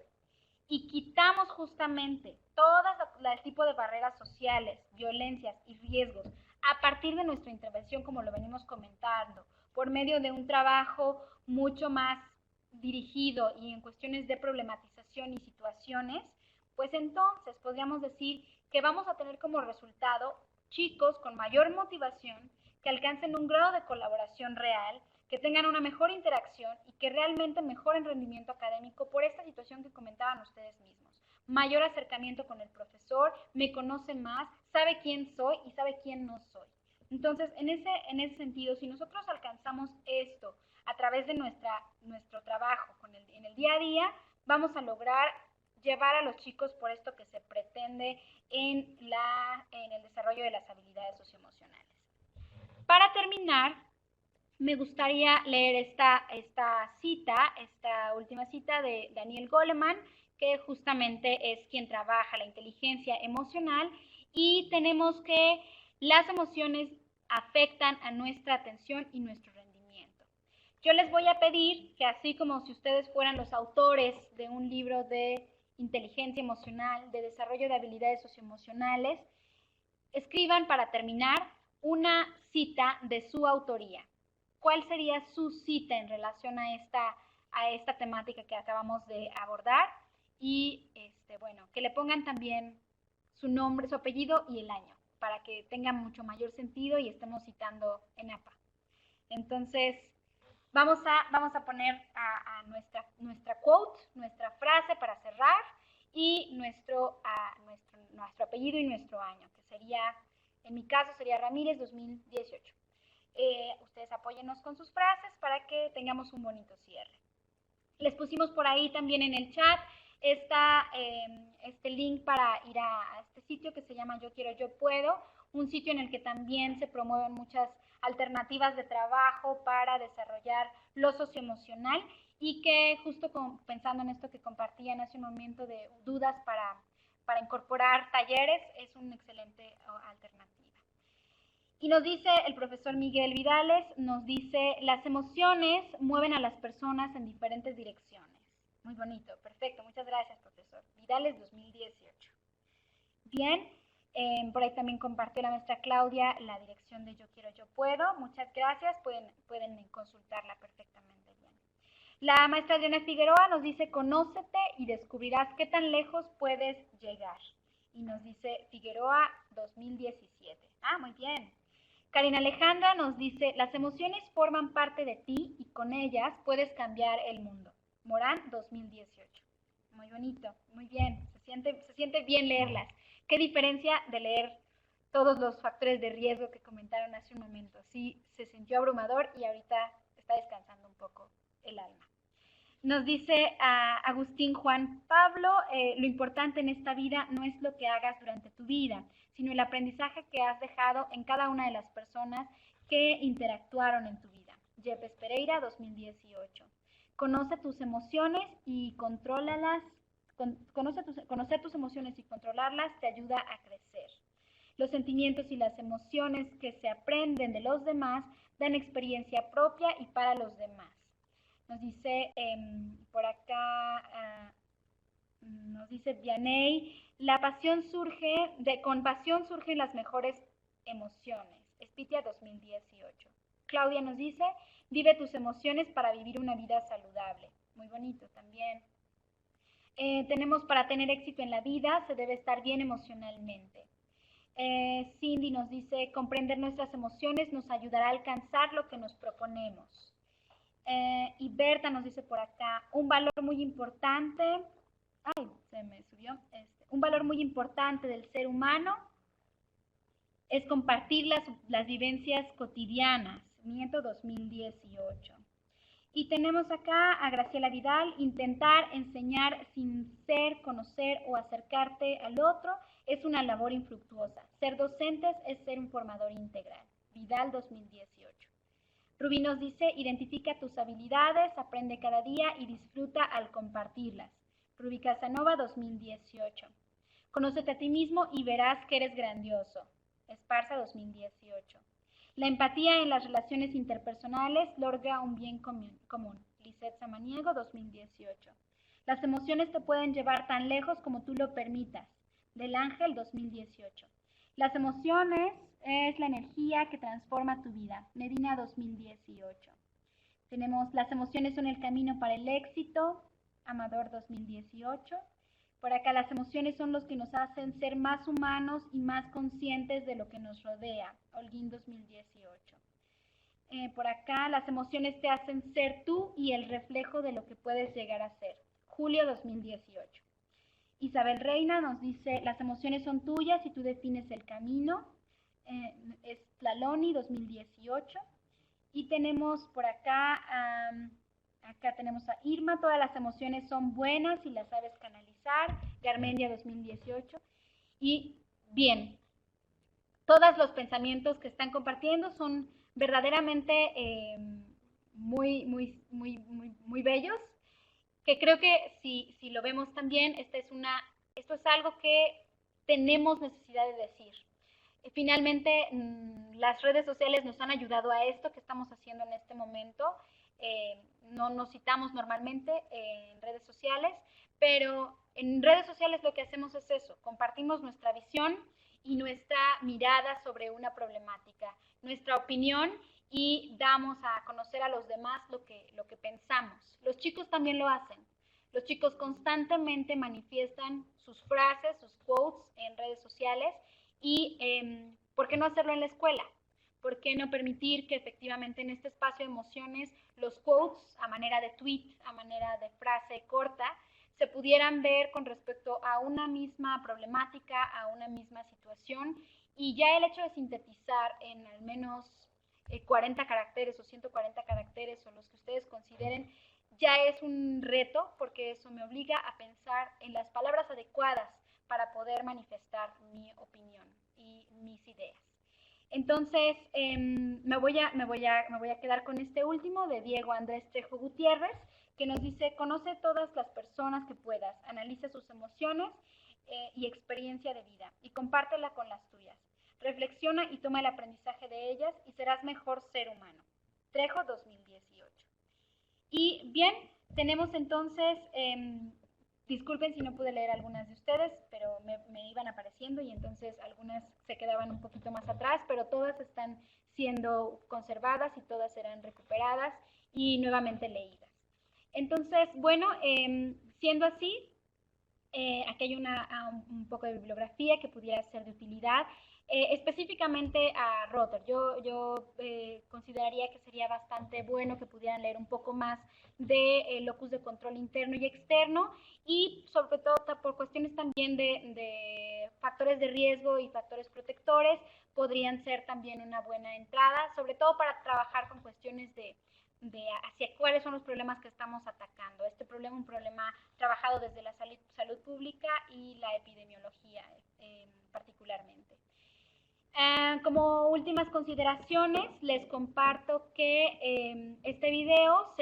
y quitamos justamente todo el tipo de barreras sociales, violencias y riesgos a partir de nuestra intervención, como lo venimos comentando, por medio de un trabajo mucho más dirigido y en cuestiones de problematización y situaciones, pues entonces podríamos decir que vamos a tener como resultado chicos con mayor motivación, que alcancen un grado de colaboración real, que tengan una mejor interacción y que realmente mejoren rendimiento académico por esta situación que comentaban ustedes mismos. Mayor acercamiento con el profesor, me conoce más, sabe quién soy y sabe quién no soy. Entonces, en ese sentido, si nosotros alcanzamos esto a través de nuestro trabajo en el día a día, vamos a lograr llevar a los chicos por esto que se pretende en el desarrollo de las habilidades socioemocionales. Para terminar, me gustaría leer esta última cita de Daniel Goleman, que justamente es quien trabaja la inteligencia emocional, y tenemos que las emociones afectan a nuestra atención y nuestro rendimiento. Yo les voy a pedir que, así como si ustedes fueran los autores de un libro de inteligencia emocional, de desarrollo de habilidades socioemocionales, escriban para terminar una cita de su autoría. ¿Cuál sería su cita en relación a esta temática que acabamos de abordar? Y bueno, que le pongan también su nombre, su apellido y el año, para que tenga mucho mayor sentido y estemos citando en APA. Entonces, vamos a poner a nuestra quote, nuestra frase para cerrar, y nuestro apellido y nuestro año, que sería, en mi caso, sería Ramírez 2018. Ustedes apóyennos con sus frases para que tengamos un bonito cierre. Les pusimos por ahí también en el chat este link para ir a este sitio que se llama Yo Quiero, Yo Puedo, un sitio en el que también se promueven muchas alternativas de trabajo para desarrollar lo socioemocional, y que justo pensando en esto que compartían hace un momento de dudas para incorporar talleres, es una excelente alternativa. Y nos dice el profesor Miguel Vidales, nos dice, las emociones mueven a las personas en diferentes direcciones. Muy bonito, perfecto, muchas gracias, profesor. Vidales 2018. Bien, por ahí también compartió la maestra Claudia la dirección de Yo Quiero, Yo Puedo. Muchas gracias, pueden consultarla perfectamente bien. La maestra Diana Figueroa nos dice, conócete y descubrirás qué tan lejos puedes llegar. Y nos dice Figueroa 2017. Ah, muy bien. Karina Alejandra nos dice, las emociones forman parte de ti y con ellas puedes cambiar el mundo. Morán 2018. Muy bonito, muy bien, se siente bien leerlas. Qué diferencia de leer todos los factores de riesgo que comentaron hace un momento. Sí, se sintió abrumador y ahorita está descansando un poco el alma. Nos dice Agustín Juan Pablo, lo importante en esta vida no es lo que hagas durante tu vida, sino el aprendizaje que has dejado en cada una de las personas que interactuaron en tu vida. Yepes Pereira, 2018. Conoce tus emociones y contrólalas. Conocer tus emociones y controlarlas te ayuda a crecer. Los sentimientos y las emociones que se aprenden de los demás dan experiencia propia y para los demás. Nos dice por acá, nos dice Vianey, con pasión surgen las mejores emociones. Espitia 2018. Claudia nos dice, vive tus emociones para vivir una vida saludable. Muy bonito también. Tenemos, para tener éxito en la vida, se debe estar bien emocionalmente. Cindy nos dice, comprender nuestras emociones nos ayudará a alcanzar lo que nos proponemos. Y Berta nos dice por acá, un valor muy importante, un valor muy importante del ser humano es compartir las vivencias cotidianas. Nieto 2018. Y tenemos acá a Graciela Vidal, intentar enseñar sin ser, conocer o acercarte al otro es una labor infructuosa. Ser docentes es ser un formador integral. Vidal 2018. Rubí nos dice, identifica tus habilidades, aprende cada día y disfruta al compartirlas. Rubí Casanova 2018. Conócete a ti mismo y verás que eres grandioso. Esparza 2018. La empatía en las relaciones interpersonales logra un bien común. Lisette Samaniego 2018. Las emociones te pueden llevar tan lejos como tú lo permitas. Del Ángel 2018. Las emociones es la energía que transforma tu vida. Medina 2018. Tenemos las emociones son el camino para el éxito. Amador 2018. Por acá las emociones son los que nos hacen ser más humanos y más conscientes de lo que nos rodea. Holguín 2018. Por acá las emociones te hacen ser tú y el reflejo de lo que puedes llegar a ser. Julio 2018. Isabel Reina nos dice, las emociones son tuyas y tú defines el camino. Tlaloni 2018. Y tenemos por acá, acá tenemos a Irma, todas las emociones son buenas y las sabes canalizar, Garmendia 2018. Y bien, todos los pensamientos que están compartiendo son verdaderamente muy bellos, que creo que si lo vemos también, esto es algo que tenemos necesidad de decir. Finalmente, las redes sociales nos han ayudado a esto que estamos haciendo en este momento. No nos citamos normalmente en redes sociales, pero en redes sociales lo que hacemos es eso, compartimos nuestra visión y nuestra mirada sobre una problemática, nuestra opinión, y damos a conocer a los demás lo que pensamos. Los chicos también lo hacen. Los chicos constantemente manifiestan sus frases, sus quotes en redes sociales. Y ¿por qué no hacerlo en la escuela? ¿Por qué no permitir que efectivamente en este espacio de emociones los quotes a manera de tweet, a manera de frase corta, se pudieran ver con respecto a una misma problemática, a una misma situación? Y ya el hecho de sintetizar en al menos 40 caracteres o 140 caracteres o los que ustedes consideren, ya es un reto, porque eso me obliga a pensar en las palabras adecuadas para poder manifestar mi opinión y mis ideas. Entonces, me voy a quedar con este último de Diego Andrés Trejo Gutiérrez, que nos dice: conoce todas las personas que puedas, analiza sus emociones y experiencia de vida y compártela con las tuyas. Reflexiona y toma el aprendizaje de ellas y serás mejor ser humano. Trejo 2018. Y bien, tenemos entonces, disculpen si no pude leer algunas de ustedes, pero me iban apareciendo y entonces algunas se quedaban un poquito más atrás, pero todas están siendo conservadas y todas serán recuperadas y nuevamente leídas. Entonces, bueno, siendo así, aquí hay un poco de bibliografía que pudiera ser de utilidad, específicamente a Rotter. Yo consideraría que sería bastante bueno que pudieran leer un poco más de locus de control interno y externo, y sobre todo por cuestiones también de factores de riesgo y factores protectores, podrían ser también una buena entrada, sobre todo para trabajar con cuestiones de hacia cuáles son los problemas que estamos atacando. Este problema es un problema trabajado desde la salud pública y la epidemiología particularmente. Como últimas consideraciones, les comparto que este video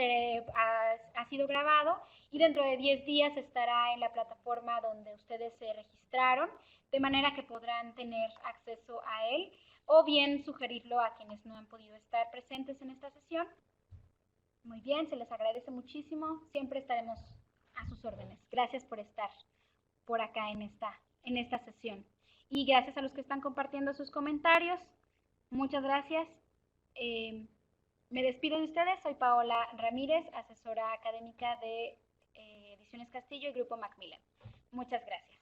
ha sido grabado y dentro de 10 días estará en la plataforma donde ustedes se registraron, de manera que podrán tener acceso a él, o bien sugerirlo a quienes no han podido estar presentes en esta sesión. Muy bien, se les agradece muchísimo. Siempre estaremos a sus órdenes. Gracias por estar por acá en esta sesión. Y gracias a los que están compartiendo sus comentarios. Muchas gracias. Me despido de ustedes. Soy Paola Ramírez, asesora académica de Ediciones Castillo y Grupo Macmillan. Muchas gracias.